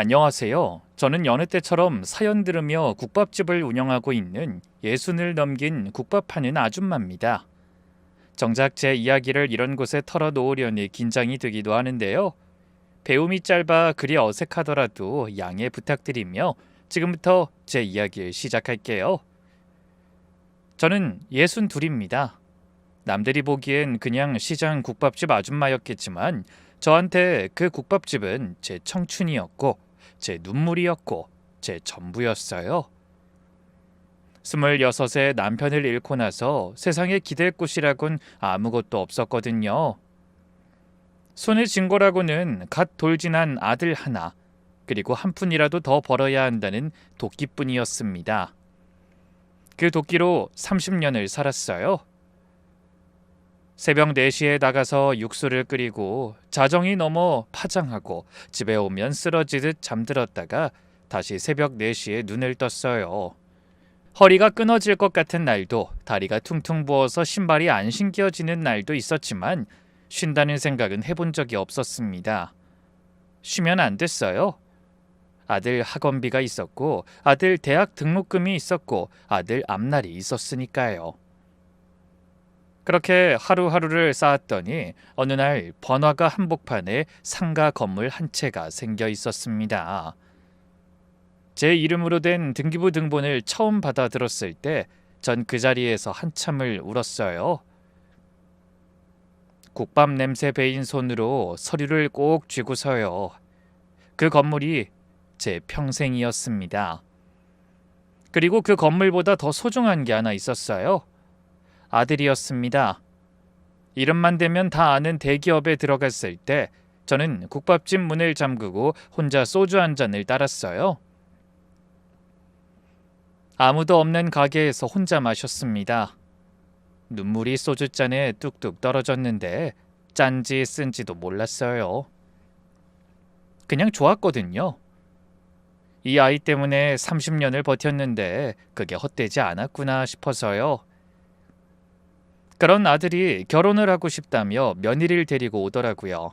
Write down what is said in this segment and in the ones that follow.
안녕하세요. 저는 여느 때처럼 사연 들으며 국밥집을 운영하고 있는 60을 넘긴 국밥 파는 아줌마입니다. 정작 제 이야기를 이런 곳에 털어놓으려니 긴장이 되기도 하는데요. 배움이 짧아 그리 어색하더라도 양해 부탁드리며 지금부터 제 이야기를 시작할게요. 저는 62입니다. 남들이 보기엔 그냥 시장 국밥집 아줌마였겠지만 저한테 그 국밥집은 제 청춘이었고 제 눈물이었고 제 전부였어요. 26에 남편을 잃고 나서 세상에 기댈 곳이라곤 아무것도 없었거든요. 손에 쥔 거라고는 갓 돌진한 아들 하나, 그리고 한 푼이라도 더 벌어야 한다는 도끼뿐이었습니다. 그 도끼로 30년을 살았어요. 새벽 4시에 나가서 육수를 끓이고 자정이 넘어 파장하고 집에 오면 쓰러지듯 잠들었다가 다시 새벽 4시에 눈을 떴어요. 허리가 끊어질 것 같은 날도, 다리가 퉁퉁 부어서 신발이 안 신겨지는 날도 있었지만 쉰다는 생각은 해본 적이 없었습니다. 쉬면 안 됐어요. 아들 학원비가 있었고 아들 대학 등록금이 있었고 아들 앞날이 있었으니까요. 그렇게 하루하루를 쌓았더니 어느 날 번화가 한복판에 상가 건물 한 채가 생겨 있었습니다. 제 이름으로 된 등기부 등본을 처음 받아들었을 때 전 그 자리에서 한참을 울었어요. 국밥 냄새 배인 손으로 서류를 꼭 쥐고서요. 그 건물이 제 평생이었습니다. 그리고 그 건물보다 더 소중한 게 하나 있었어요. 아들이었습니다. 이름만 대면 다 아는 대기업에 들어갔을 때 저는 국밥집 문을 잠그고 혼자 소주 한 잔을 따랐어요. 아무도 없는 가게에서 혼자 마셨습니다. 눈물이 소주잔에 뚝뚝 떨어졌는데 짠지 쓴지도 몰랐어요. 그냥 좋았거든요. 이 아이 때문에 30년을 버텼는데 그게 헛되지 않았구나 싶어서요. 그런 아들이 결혼을 하고 싶다며 며느리를 데리고 오더라고요.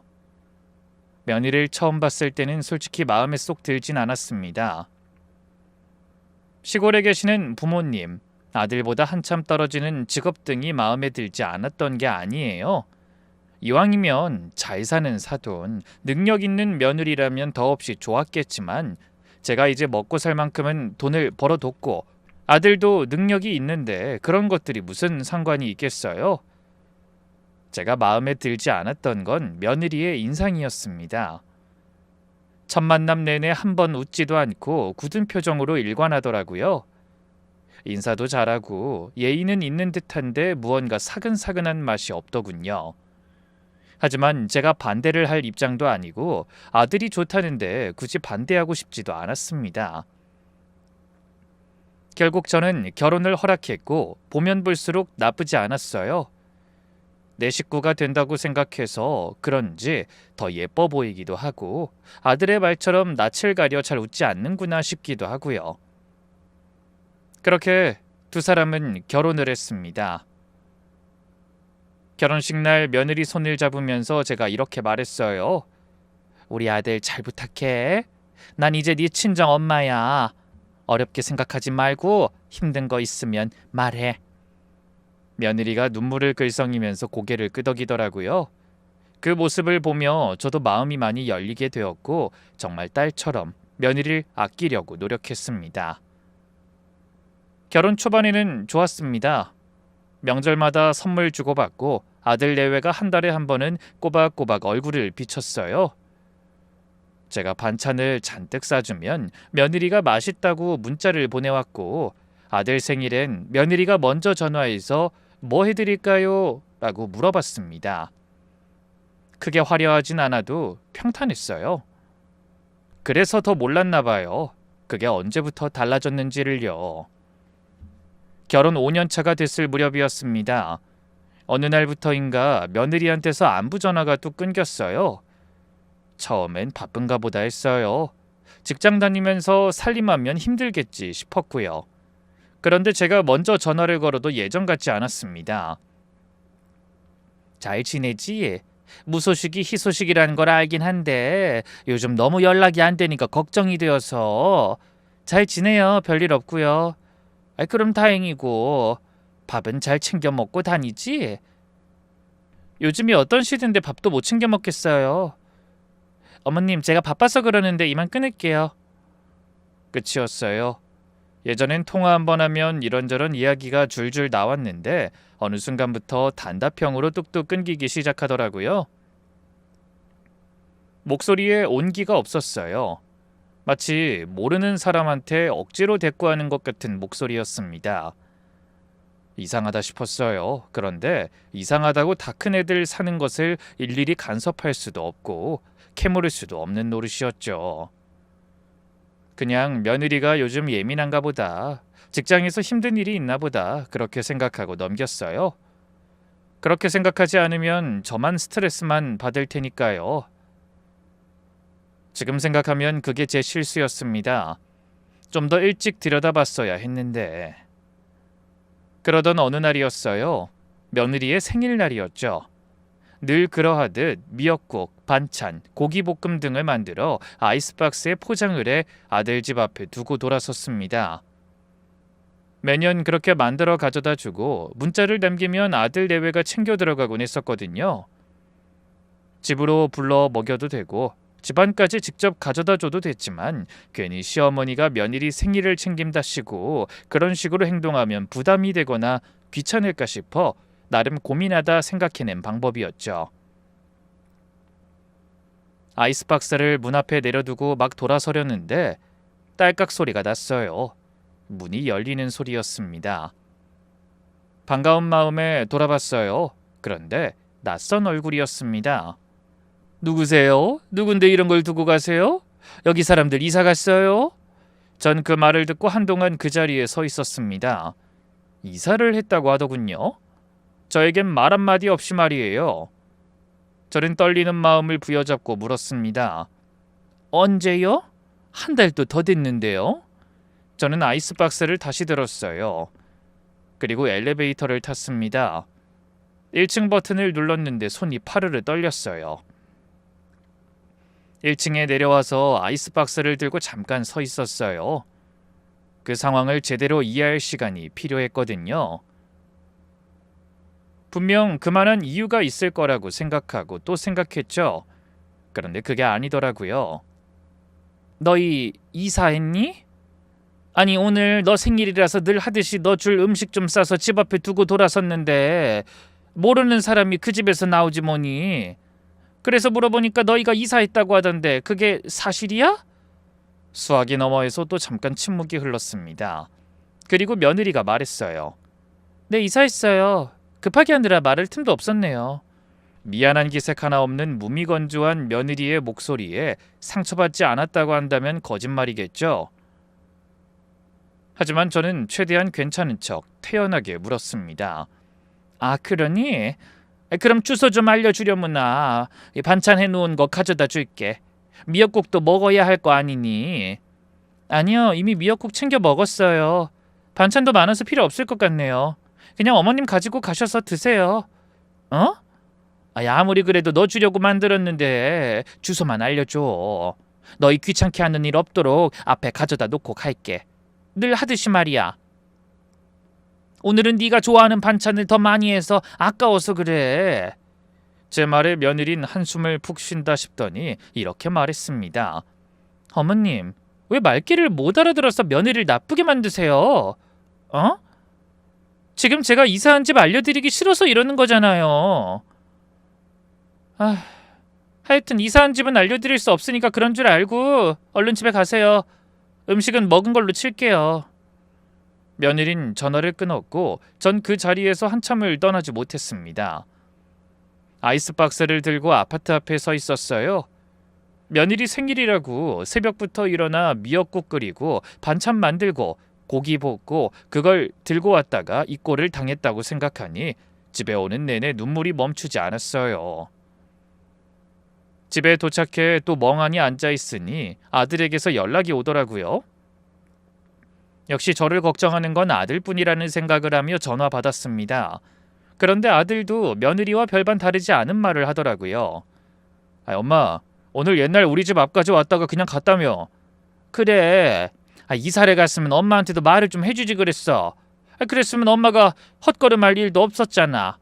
며느리를 처음 봤을 때는 솔직히 마음에 쏙 들진 않았습니다. 시골에 계시는 부모님, 아들보다 한참 떨어지는 직업 등이 마음에 들지 않았던 게 아니에요. 이왕이면 잘 사는 사돈, 능력 있는 며느리라면 더없이 좋았겠지만 제가 이제 먹고 살 만큼은 돈을 벌어뒀고 아들도 능력이 있는데 그런 것들이 무슨 상관이 있겠어요? 제가 마음에 들지 않았던 건 며느리의 인상이었습니다. 첫 만남 내내 한 번 웃지도 않고 굳은 표정으로 일관하더라고요. 인사도 잘하고 예의는 있는 듯한데 무언가 사근사근한 맛이 없더군요. 하지만 제가 반대를 할 입장도 아니고 아들이 좋다는데 굳이 반대하고 싶지도 않았습니다. 결국 저는 결혼을 허락했고 보면 볼수록 나쁘지 않았어요. 내 식구가 된다고 생각해서 그런지 더 예뻐 보이기도 하고 아들의 말처럼 낯을 가려 잘 웃지 않는구나 싶기도 하고요. 그렇게 두 사람은 결혼을 했습니다. 결혼식 날 며느리 손을 잡으면서 제가 이렇게 말했어요. 우리 아들 잘 부탁해. 난 이제 네 친정 엄마야. 어렵게 생각하지 말고 힘든 거 있으면 말해. 며느리가 눈물을 글썽이면서 고개를 끄덕이더라고요. 그 모습을 보며 저도 마음이 많이 열리게 되었고 정말 딸처럼 며느리를 아끼려고 노력했습니다. 결혼 초반에는 좋았습니다. 명절마다 선물 주고받고 아들 내외가 한 달에 한 번은 꼬박꼬박 얼굴을 비쳤어요. 제가 반찬을 잔뜩 싸주면 며느리가 맛있다고 문자를 보내왔고 아들 생일엔 며느리가 먼저 전화해서 뭐 해드릴까요? 라고 물어봤습니다. 크게 화려하진 않아도 평탄했어요. 그래서 더 몰랐나 봐요. 그게 언제부터 달라졌는지를요. 결혼 5년 차가 됐을 무렵이었습니다. 어느 날부터인가 며느리한테서 안부 전화가 뚝 끊겼어요. 처음엔 바쁜가 보다 했어요. 직장 다니면서 살림하면 힘들겠지 싶었고요. 그런데 제가 먼저 전화를 걸어도 예전 같지 않았습니다. 잘 지내지? 무소식이 희소식이라는 걸 알긴 한데 요즘 너무 연락이 안 되니까 걱정이 되어서. 잘 지내요. 별일 없고요. 그럼 다행이고. 밥은 잘 챙겨 먹고 다니지? 요즘이 어떤 시대인데 밥도 못 챙겨 먹겠어요. 어머님, 제가 바빠서 그러는데 이만 끊을게요. 끝이었어요. 예전엔 통화 한 번 하면 이런저런 이야기가 줄줄 나왔는데 어느 순간부터 단답형으로 뚝뚝 끊기기 시작하더라고요. 목소리에 온기가 없었어요. 마치 모르는 사람한테 억지로 대꾸하는 것 같은 목소리였습니다. 이상하다 싶었어요. 그런데 이상하다고 다 큰 애들 사는 것을 일일이 간섭할 수도 없고 캐물을 수도 없는 노릇이었죠. 그냥 며느리가 요즘 예민한가 보다. 직장에서 힘든 일이 있나 보다. 그렇게 생각하고 넘겼어요. 그렇게 생각하지 않으면 저만 스트레스만 받을 테니까요. 지금 생각하면 그게 제 실수였습니다. 좀 더 일찍 들여다봤어야 했는데. 그러던 어느 날이었어요. 며느리의 생일날이었죠. 늘 그러하듯 미역국, 반찬, 고기볶음 등을 만들어 아이스박스에 포장을 해 아들 집 앞에 두고 돌아섰습니다. 매년 그렇게 만들어 가져다 주고 문자를 남기면 아들 내외가 챙겨 들어가곤 했었거든요. 집으로 불러 먹여도 되고 집안까지 직접 가져다 줘도 됐지만 괜히 시어머니가 며느리 생일을 챙김다시고 그런 식으로 행동하면 부담이 되거나 귀찮을까 싶어 나름 고민하다 생각해낸 방법이었죠. 아이스박스를 문 앞에 내려두고 막 돌아서려는데 딸깍 소리가 났어요. 문이 열리는 소리였습니다. 반가운 마음에 돌아봤어요. 그런데 낯선 얼굴이었습니다. 누구세요? 누군데 이런 걸 두고 가세요? 여기 사람들 이사 갔어요? 전 그 말을 듣고 한동안 그 자리에 서 있었습니다. 이사를 했다고 하더군요. 저에겐 말 한마디 없이 말이에요. 저는 떨리는 마음을 부여잡고 물었습니다. 언제요? 한 달도 더 됐는데요? 저는 아이스박스를 다시 들었어요. 그리고 엘리베이터를 탔습니다. 1층 버튼을 눌렀는데 손이 파르르 떨렸어요. 1층에 내려와서 아이스박스를 들고 잠깐 서 있었어요. 그 상황을 제대로 이해할 시간이 필요했거든요. 분명 그만한 이유가 있을 거라고 생각하고 또 생각했죠. 그런데 그게 아니더라고요. 너희 이사했니? 아니 오늘 너 생일이라서 늘 하듯이 너 줄 음식 좀 싸서 집 앞에 두고 돌아섰는데 모르는 사람이 그 집에서 나오지 뭐니. 그래서 물어보니까 너희가 이사했다고 하던데 그게 사실이야? 수화기 너머에서 또 잠깐 침묵이 흘렀습니다. 그리고 며느리가 말했어요. 네, 이사했어요. 급하게 하느라 말할 틈도 없었네요. 미안한 기색 하나 없는 무미건조한 며느리의 목소리에 상처받지 않았다고 한다면 거짓말이겠죠. 하지만 저는 최대한 괜찮은 척 태연하게 물었습니다. 아, 그러니? 그럼 주소 좀 알려주려무나. 반찬 해놓은 거 가져다 줄게. 미역국도 먹어야 할 거 아니니? 아니요, 이미 미역국 챙겨 먹었어요. 반찬도 많아서 필요 없을 것 같네요. 그냥 어머님 가지고 가셔서 드세요. 어? 아무리 그래도 너 주려고 만들었는데 주소만 알려줘. 너희 귀찮게 하는 일 없도록 앞에 가져다 놓고 갈게. 늘 하듯이 말이야. 오늘은 네가 좋아하는 반찬을 더 많이 해서 아까워서 그래. 제 말에 며느린 한숨을 푹 쉰다 싶더니 이렇게 말했습니다. 어머님, 왜 말귀를 못 알아들어서 며느리를 나쁘게 만드세요? 어? 지금 제가 이사한 집 알려드리기 싫어서 이러는 거잖아요. 하여튼 이사한 집은 알려드릴 수 없으니까 그런 줄 알고 얼른 집에 가세요. 음식은 먹은 걸로 칠게요. 며느린 전화를 끊었고 전 그 자리에서 한참을 떠나지 못했습니다. 아이스박스를 들고 아파트 앞에 서 있었어요. 며느리 생일이라고 새벽부터 일어나 미역국 끓이고 반찬 만들고 고기 볶고 그걸 들고 왔다가 이 꼴을 당했다고 생각하니 집에 오는 내내 눈물이 멈추지 않았어요. 집에 도착해 또 멍하니 앉아있으니 아들에게서 연락이 오더라고요. 역시 저를 걱정하는 건 아들뿐이라는 생각을 하며 전화 받았습니다. 그런데 아들도 며느리와 별반 다르지 않은 말을 하더라고요. 엄마, 오늘 옛날 우리 집 앞까지 왔다가 그냥 갔다며. 그래. 이사를 갔으면 엄마한테도 말을 좀 해주지 그랬어. 그랬으면 엄마가 헛걸음할 일도 없었잖아.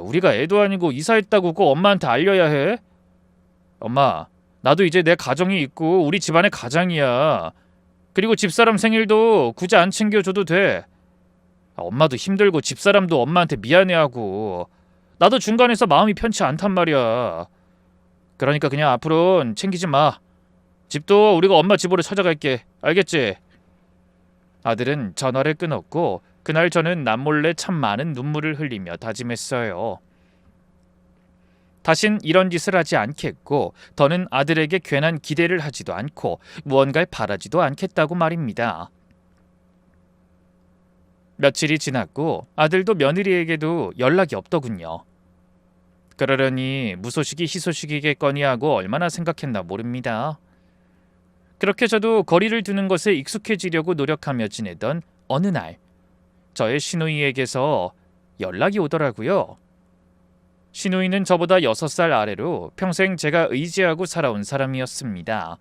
우리가 애도 아니고 이사했다고 꼭 엄마한테 알려야 해? 엄마, 나도 이제 내 가정이 있고 우리 집안의 가장이야. 그리고 집사람 생일도 굳이 안 챙겨줘도 돼. 엄마도 힘들고 집사람도 엄마한테 미안해하고 나도 중간에서 마음이 편치 않단 말이야. 그러니까 그냥 앞으로는 챙기지 마. 집도 우리가 엄마 집으로 찾아갈게. 알겠지? 아들은 전화를 끊었고 그날 저는 남몰래 참 많은 눈물을 흘리며 다짐했어요. 다신 이런 짓을 하지 않겠고 더는 아들에게 괜한 기대를 하지도 않고 무언가를 바라지도 않겠다고 말입니다. 며칠이 지났고 아들도 며느리에게도 연락이 없더군요. 그러려니 무소식이 희소식이겠거니 하고 얼마나 생각했나 모릅니다. 그렇게 저도 거리를 두는 것에 익숙해지려고 노력하며 지내던 어느 날 저의 시누이에게서 연락이 오더라고요. 시누이는 저보다 6살 아래로 평생 제가 의지하고 살아온 사람이었습니다.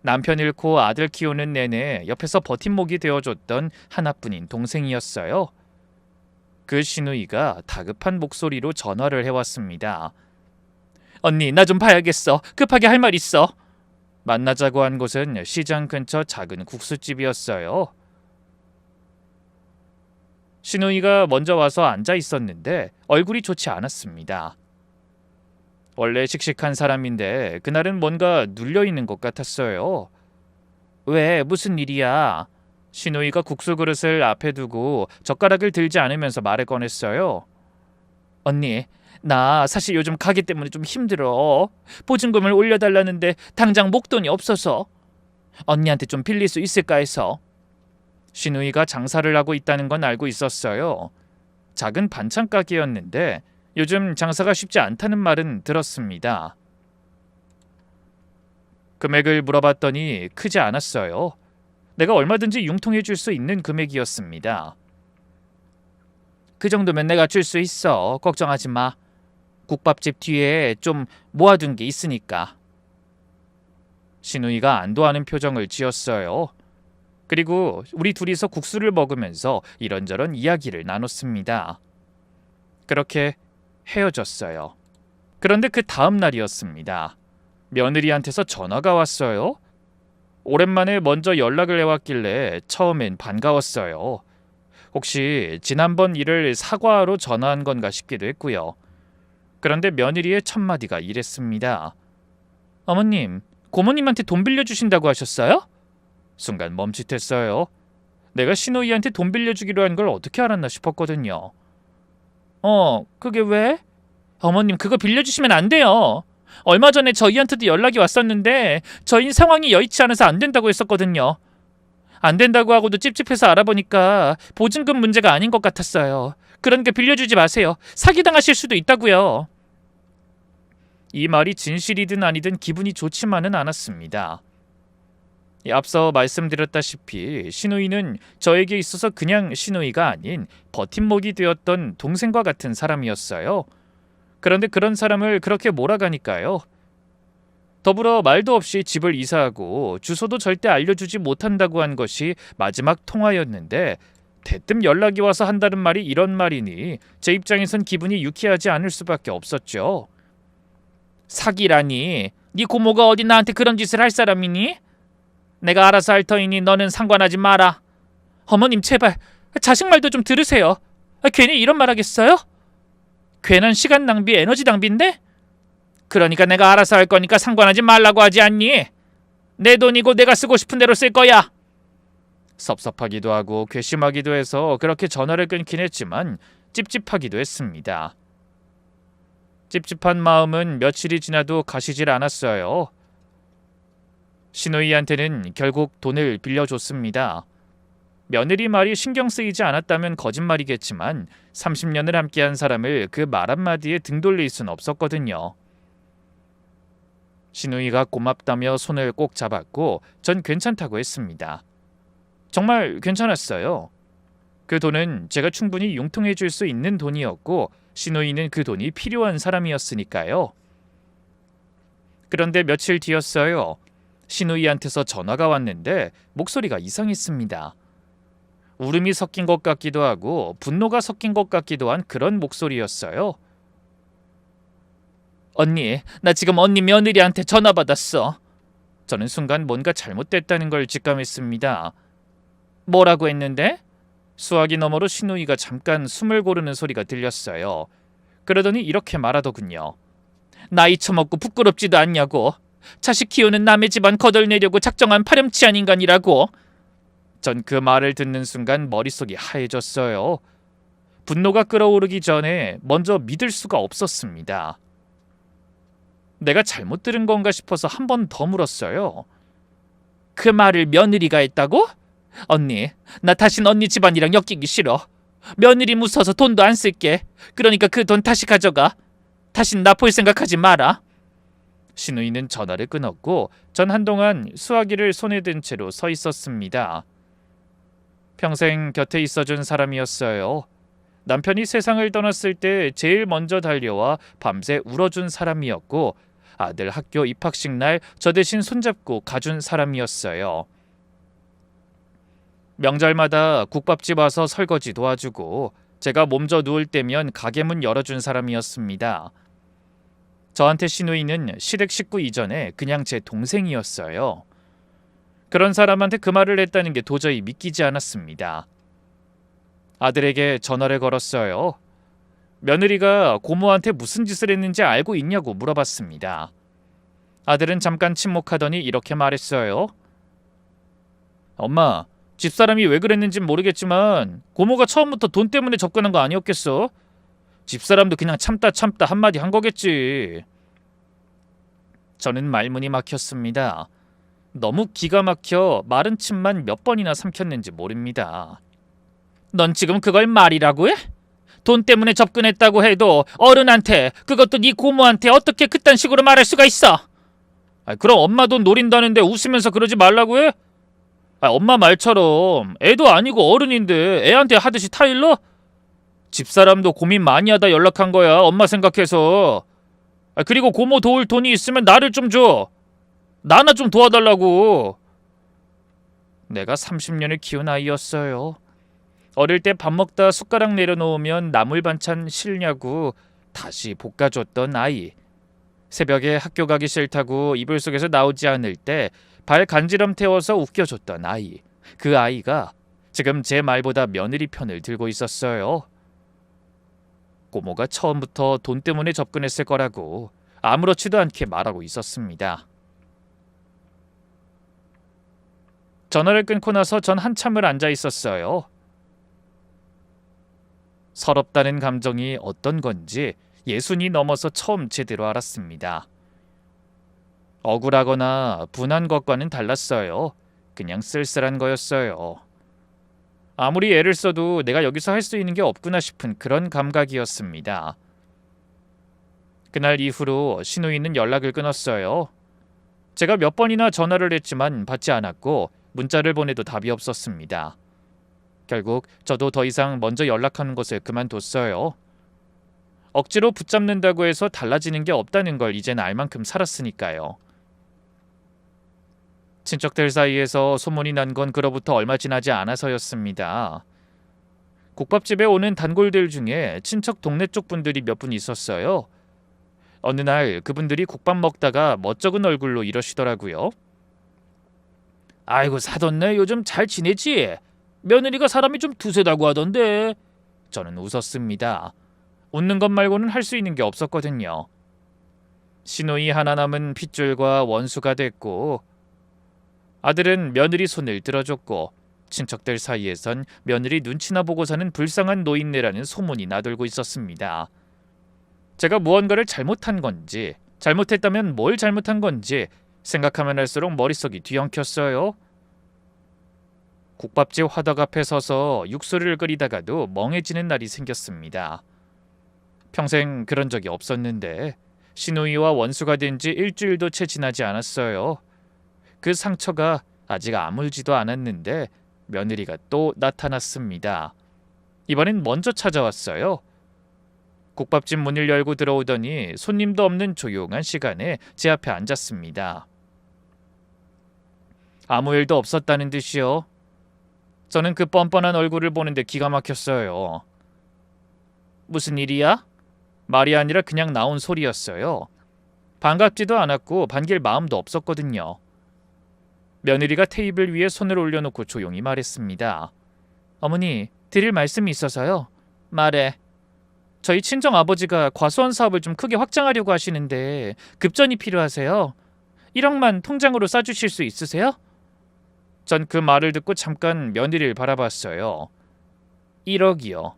남편 잃고 아들 키우는 내내 옆에서 버팀목이 되어줬던 하나뿐인 동생이었어요. 그 시누이가 다급한 목소리로 전화를 해왔습니다. 언니, 나 좀 봐야겠어. 급하게 할 말 있어. 만나자고 한 곳은 시장 근처 작은 국수집이었어요. 시누이가 먼저 와서 앉아 있었는데 얼굴이 좋지 않았습니다. 원래 씩씩한 사람인데 그날은 뭔가 눌려있는 것 같았어요. 왜? 무슨 일이야? 시누이가 국수 그릇을 앞에 두고 젓가락을 들지 않으면서 말을 꺼냈어요. 언니, 나 사실 요즘 가게 때문에 좀 힘들어. 보증금을 올려달라는데 당장 목돈이 없어서. 언니한테 좀 빌릴 수 있을까 해서. 시누이가 장사를 하고 있다는 건 알고 있었어요. 작은 반찬 가게였는데 요즘 장사가 쉽지 않다는 말은 들었습니다. 금액을 물어봤더니 크지 않았어요. 내가 얼마든지 융통해 줄 수 있는 금액이었습니다. 그 정도면 내가 줄 수 있어. 걱정하지 마. 국밥집 뒤에 좀 모아둔 게 있으니까. 시누이가 안도하는 표정을 지었어요. 그리고 우리 둘이서 국수를 먹으면서 이런저런 이야기를 나눴습니다. 그렇게 헤어졌어요. 그런데 그 다음 날이었습니다. 며느리한테서 전화가 왔어요. 오랜만에 먼저 연락을 해왔길래 처음엔 반가웠어요. 혹시 지난번 일을 사과하러 전화한 건가 싶기도 했고요. 그런데 며느리의 첫마디가 이랬습니다. 어머님, 고모님한테 돈 빌려주신다고 하셨어요? 순간 멈칫했어요. 내가 시누이한테 돈 빌려주기로 한 걸 어떻게 알았나 싶었거든요. 그게 왜? 어머님, 그거 빌려주시면 안 돼요. 얼마 전에 저희한테도 연락이 왔었는데 저희 상황이 여의치 않아서 안 된다고 했었거든요. 안 된다고 하고도 찝찝해서 알아보니까 보증금 문제가 아닌 것 같았어요. 그러니까 빌려주지 마세요. 사기당하실 수도 있다고요. 이 말이 진실이든 아니든 기분이 좋지만은 않았습니다. 앞서 말씀드렸다시피 시누이는 저에게 있어서 그냥 시누이가 아닌 버팀목이 되었던 동생과 같은 사람이었어요. 그런데 그런 사람을 그렇게 몰아가니까요. 더불어 말도 없이 집을 이사하고 주소도 절대 알려주지 못한다고 한 것이 마지막 통화였는데 대뜸 연락이 와서 한다는 말이 이런 말이니 제 입장에선 기분이 유쾌하지 않을 수밖에 없었죠. 사기라니? 네 고모가 어디 나한테 그런 짓을 할 사람이니? 내가 알아서 할 터이니 너는 상관하지 마라. 어머님 제발 자식 말도 좀 들으세요. 괜히 이런 말 하겠어요? 괜한 시간 낭비, 에너지 낭비인데? 그러니까 내가 알아서 할 거니까 상관하지 말라고 하지 않니? 내 돈이고 내가 쓰고 싶은 대로 쓸 거야. 섭섭하기도 하고 괘씸하기도 해서 그렇게 전화를 끊긴 했지만 찝찝하기도 했습니다. 찝찝한 마음은 며칠이 지나도 가시질 않았어요. 시누이한테는 결국 돈을 빌려줬습니다. 며느리 말이 신경 쓰이지 않았다면 거짓말이겠지만 30년을 함께한 사람을 그 말 한마디에 등 돌릴 순 없었거든요. 시누이가 고맙다며 손을 꼭 잡았고 전 괜찮다고 했습니다. 정말 괜찮았어요. 그 돈은 제가 충분히 융통해 줄 수 있는 돈이었고 신우이는 그 돈이 필요한 사람이었으니까요. 그런데 며칠 뒤였어요. 신우이한테서 전화가 왔는데 목소리가 이상했습니다. 울음이 섞인 것 같기도 하고 분노가 섞인 것 같기도 한 그런 목소리였어요. 언니, 나 지금 언니 며느리한테 전화 받았어. 저는 순간 뭔가 잘못됐다는 걸 직감했습니다. 뭐라고 했는데? 수화기 너머로 신우이가 잠깐 숨을 고르는 소리가 들렸어요. 그러더니 이렇게 말하더군요. 나이 처먹고 부끄럽지도 않냐고. 자식 키우는 남의 집안 거덜내려고 작정한 파렴치한 인간이라고. 전 그 말을 듣는 순간 머릿속이 하얘졌어요. 분노가 끓어오르기 전에 먼저 믿을 수가 없었습니다. 내가 잘못 들은 건가 싶어서 한 번 더 물었어요. 그 말을 며느리가 했다고? 언니, 나 다신 언니 집안이랑 엮이기 싫어. 며느리 무서워서 돈도 안 쓸게. 그러니까 그 돈 다시 가져가. 다신 나 볼 생각하지 마라. 신우이는 전화를 끊었고 전 한동안 수화기를 손에 든 채로 서 있었습니다. 평생 곁에 있어준 사람이었어요. 남편이 세상을 떠났을 때 제일 먼저 달려와 밤새 울어준 사람이었고 아들 학교 입학식 날 저 대신 손잡고 가준 사람이었어요. 명절마다 국밥집 와서 설거지 도와주고 제가 몸져 누울 때면 가게 문 열어준 사람이었습니다. 저한테 신우이는 시댁 식구 이전에 그냥 제 동생이었어요. 그런 사람한테 그 말을 했다는 게 도저히 믿기지 않았습니다. 아들에게 전화를 걸었어요. 며느리가 고모한테 무슨 짓을 했는지 알고 있냐고 물어봤습니다. 아들은 잠깐 침묵하더니 이렇게 말했어요. 엄마, 집사람이 왜 그랬는진 모르겠지만 고모가 처음부터 돈 때문에 접근한 거 아니었겠어? 집사람도 그냥 참다 한마디 한 거겠지. 저는 말문이 막혔습니다. 너무 기가 막혀 마른 침만 몇 번이나 삼켰는지 모릅니다. 넌 지금 그걸 말이라고 해? 돈 때문에 접근했다고 해도 어른한테, 그것도 네 고모한테 어떻게 그딴 식으로 말할 수가 있어? 그럼 엄마 돈 노린다는데 웃으면서 그러지 말라고 해? 엄마 말처럼 애도 아니고 어른인데 애한테 하듯이 타일러? 집사람도 고민 많이 하다 연락한 거야, 엄마 생각해서. 그리고 고모 도울 돈이 있으면 나를 좀 줘. 나나 좀 도와달라고. 내가 30년을 키운 아이였어요. 어릴 때 밥 먹다 숟가락 내려놓으면 나물 반찬 싫냐고 다시 볶아줬던 아이. 새벽에 학교 가기 싫다고 이불 속에서 나오지 않을 때 발 간지럼 태워서 웃겨줬던 아이. 그 아이가 지금 제 말보다 며느리 편을 들고 있었어요. 고모가 처음부터 돈 때문에 접근했을 거라고 아무렇지도 않게 말하고 있었습니다. 전화를 끊고 나서 전 한참을 앉아 있었어요. 서럽다는 감정이 어떤 건지 예순이 넘어서 처음 제대로 알았습니다. 억울하거나 분한 것과는 달랐어요. 그냥 쓸쓸한 거였어요. 아무리 애를 써도 내가 여기서 할 수 있는 게 없구나 싶은 그런 감각이었습니다. 그날 이후로 신우이는 연락을 끊었어요. 제가 몇 번이나 전화를 했지만 받지 않았고 문자를 보내도 답이 없었습니다. 결국 저도 더 이상 먼저 연락하는 것을 그만뒀어요. 억지로 붙잡는다고 해서 달라지는 게 없다는 걸 이젠 알 만큼 살았으니까요. 친척들 사이에서 소문이 난 건 그로부터 얼마 지나지 않아서였습니다. 국밥집에 오는 단골들 중에 친척 동네 쪽 분들이 몇 분 있었어요. 어느 날 그분들이 국밥 먹다가 멋쩍은 얼굴로 이러시더라고요. 아이고 사돈네 요즘 잘 지내지? 며느리가 사람이 좀 두세다고 하던데. 저는 웃었습니다. 웃는 것 말고는 할 수 있는 게 없었거든요. 신우이 하나 남은 핏줄과 원수가 됐고 아들은 며느리 손을 들어줬고 친척들 사이에선 며느리 눈치나 보고 사는 불쌍한 노인네라는 소문이 나돌고 있었습니다. 제가 무언가를 잘못한 건지, 잘못했다면 뭘 잘못한 건지 생각하면 할수록 머릿속이 뒤엉켰어요. 국밥집 화덕 앞에 서서 육수를 끓이다가도 멍해지는 날이 생겼습니다. 평생 그런 적이 없었는데 신우이와 원수가 된 지 일주일도 채 지나지 않았어요. 그 상처가 아직 아물지도 않았는데 며느리가 또 나타났습니다. 이번엔 먼저 찾아왔어요. 국밥집 문을 열고 들어오더니 손님도 없는 조용한 시간에 제 앞에 앉았습니다. 아무 일도 없었다는 듯이요. 저는 그 뻔뻔한 얼굴을 보는데 기가 막혔어요. 무슨 일이야? 말이 아니라 그냥 나온 소리였어요. 반갑지도 않았고 반길 마음도 없었거든요. 며느리가 테이블 위에 손을 올려놓고 조용히 말했습니다. 어머니, 드릴 말씀이 있어서요. 말해. 저희 친정아버지가 과수원 사업을 좀 크게 확장하려고 하시는데 급전이 필요하세요. 1억만 통장으로 싸주실 수 있으세요? 전 그 말을 듣고 잠깐 며느리를 바라봤어요. 1억이요.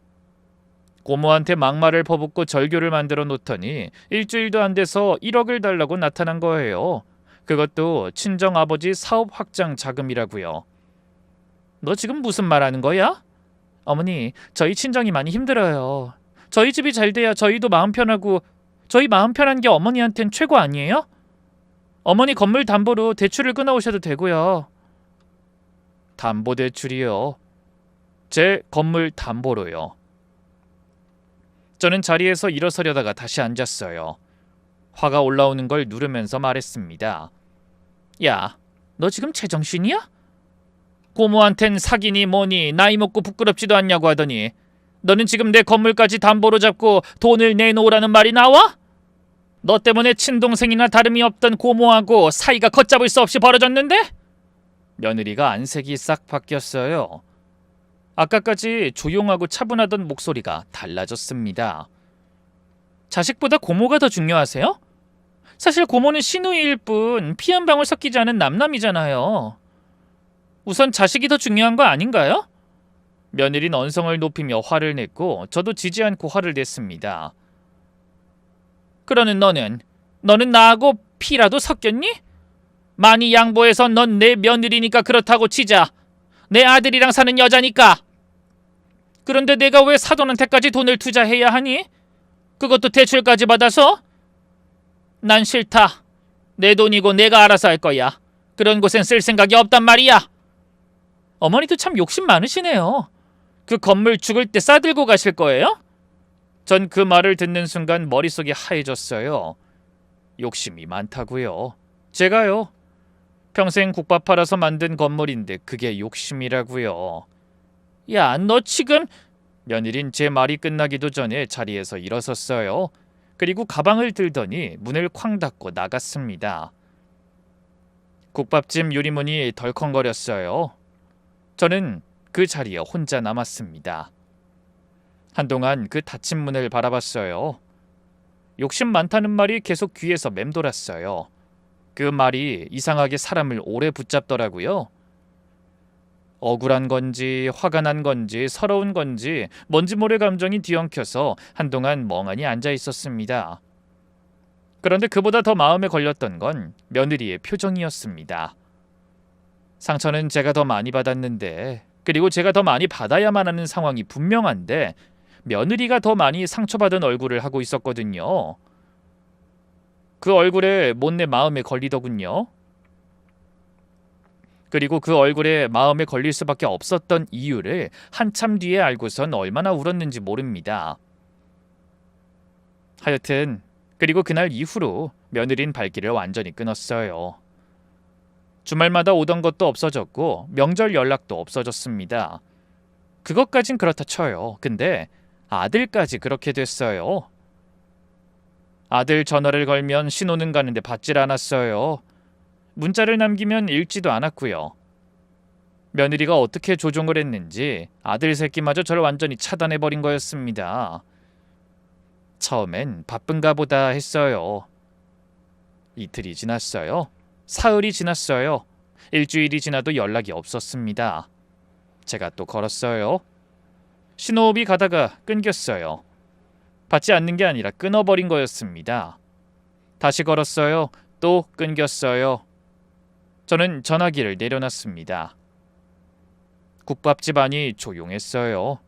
고모한테 막말을 퍼붓고 절교를 만들어 놓더니 일주일도 안 돼서 1억을 달라고 나타난 거예요. 그것도 친정아버지 사업 확장 자금이라고요. 너 지금 무슨 말하는 거야? 어머니, 저희 친정이 많이 힘들어요. 저희 집이 잘 돼야 저희도 마음 편하고 저희 마음 편한 게 어머니한텐 최고 아니에요? 어머니 건물 담보로 대출을 끊어오셔도 되고요. 담보대출이요? 제 건물 담보로요. 저는 자리에서 일어서려다가 다시 앉았어요. 화가 올라오는 걸 누르면서 말했습니다. 야, 너 지금 제정신이야? 고모한텐 사기니 뭐니 나이 먹고 부끄럽지도 않냐고 하더니 너는 지금 내 건물까지 담보로 잡고 돈을 내놓으라는 말이 나와? 너 때문에 친동생이나 다름이 없던 고모하고 사이가 걷잡을 수 없이 벌어졌는데? 며느리가 안색이 싹 바뀌었어요. 아까까지 조용하고 차분하던 목소리가 달라졌습니다. 자식보다 고모가 더 중요하세요? 사실 고모는 시누이일 뿐 피 한 방울 섞이지 않은 남남이잖아요. 우선 자식이 더 중요한 거 아닌가요? 며느리는 언성을 높이며 화를 냈고 저도 지지 않고 화를 냈습니다. 그러는 너는 나하고 피라도 섞였니? 많이 양보해서 넌 내 며느리니까 그렇다고 치자. 내 아들이랑 사는 여자니까. 그런데 내가 왜 사돈한테까지 돈을 투자해야 하니? 그것도 대출까지 받아서? 난 싫다. 내 돈이고 내가 알아서 할 거야. 그런 곳엔 쓸 생각이 없단 말이야. 어머니도 참 욕심 많으시네요. 그 건물 죽을 때 싸들고 가실 거예요? 전 그 말을 듣는 순간 머릿속이 하얘졌어요. 욕심이 많다고요. 제가요. 평생 국밥 팔아서 만든 건물인데 그게 욕심이라고요. 야, 너 지금... 며느린 제 말이 끝나기도 전에 자리에서 일어섰어요. 그리고 가방을 들더니 문을 쾅 닫고 나갔습니다. 국밥집 유리문이 덜컹거렸어요. 저는 그 자리에 혼자 남았습니다. 한동안 그 닫힌 문을 바라봤어요. 욕심 많다는 말이 계속 귀에서 맴돌았어요. 그 말이 이상하게 사람을 오래 붙잡더라고요. 억울한 건지 화가 난 건지 서러운 건지 뭔지 모를 감정이 뒤엉켜서 한동안 멍하니 앉아 있었습니다. 그런데 그보다 더 마음에 걸렸던 건 며느리의 표정이었습니다. 상처는 제가 더 많이 받았는데, 그리고 제가 더 많이 받아야만 하는 상황이 분명한데 며느리가 더 많이 상처받은 얼굴을 하고 있었거든요. 그 얼굴에 못내 마음에 걸리더군요. 그리고 그 얼굴에 마음에 걸릴 수밖에 없었던 이유를 한참 뒤에 알고선 얼마나 울었는지 모릅니다. 하여튼 그리고 그날 이후로 며느린 발길을 완전히 끊었어요. 주말마다 오던 것도 없어졌고 명절 연락도 없어졌습니다. 그것까진 그렇다 쳐요. 근데 아들까지 그렇게 됐어요. 아들 전화를 걸면 신호는 가는데 받질 않았어요. 문자를 남기면 읽지도 않았고요. 며느리가 어떻게 조종을 했는지 아들 새끼마저 저를 완전히 차단해버린 거였습니다. 처음엔 바쁜가 보다 했어요. 이틀이 지났어요. 사흘이 지났어요. 일주일이 지나도 연락이 없었습니다. 제가 또 걸었어요. 신호흡이 가다가 끊겼어요. 받지 않는 게 아니라 끊어버린 거였습니다. 다시 걸었어요. 또 끊겼어요. 저는 전화기를 내려놨습니다. 국밥집 안이 조용했어요.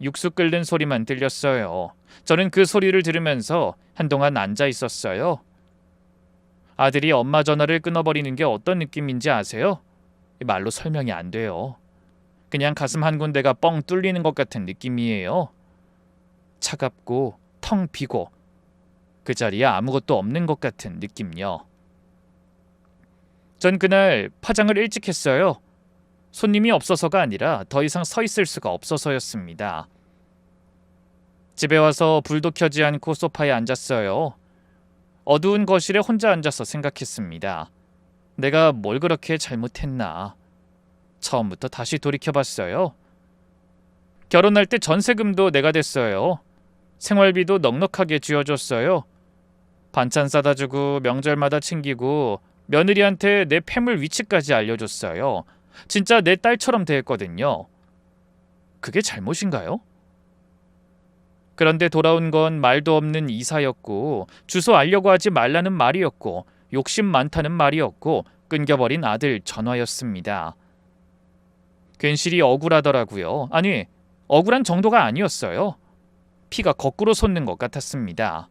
육수 끓는 소리만 들렸어요. 저는 그 소리를 들으면서 한동안 앉아 있었어요. 아들이 엄마 전화를 끊어버리는 게 어떤 느낌인지 아세요? 말로 설명이 안 돼요. 그냥 가슴 한 군데가 뻥 뚫리는 것 같은 느낌이에요. 차갑고 텅 비고 그 자리에 아무것도 없는 것 같은 느낌요. 전 그날 파장을 일찍 했어요. 손님이 없어서가 아니라 더 이상 서 있을 수가 없어서였습니다. 집에 와서 불도 켜지 않고 소파에 앉았어요. 어두운 거실에 혼자 앉아서 생각했습니다. 내가 뭘 그렇게 잘못했나. 처음부터 다시 돌이켜봤어요. 결혼할 때 전세금도 내가 냈어요. 생활비도 넉넉하게 쥐어줬어요. 반찬 싸다 주고 명절마다 챙기고 며느리한테 내 패물 위치까지 알려줬어요. 진짜 내 딸처럼 대했거든요. 그게 잘못인가요? 그런데 돌아온 건 말도 없는 이사였고 주소 알려고 하지 말라는 말이었고 욕심 많다는 말이었고 끊겨버린 아들 전화였습니다. 괜시리 억울하더라고요. 아니, 억울한 정도가 아니었어요. 피가 거꾸로 솟는 것 같았습니다.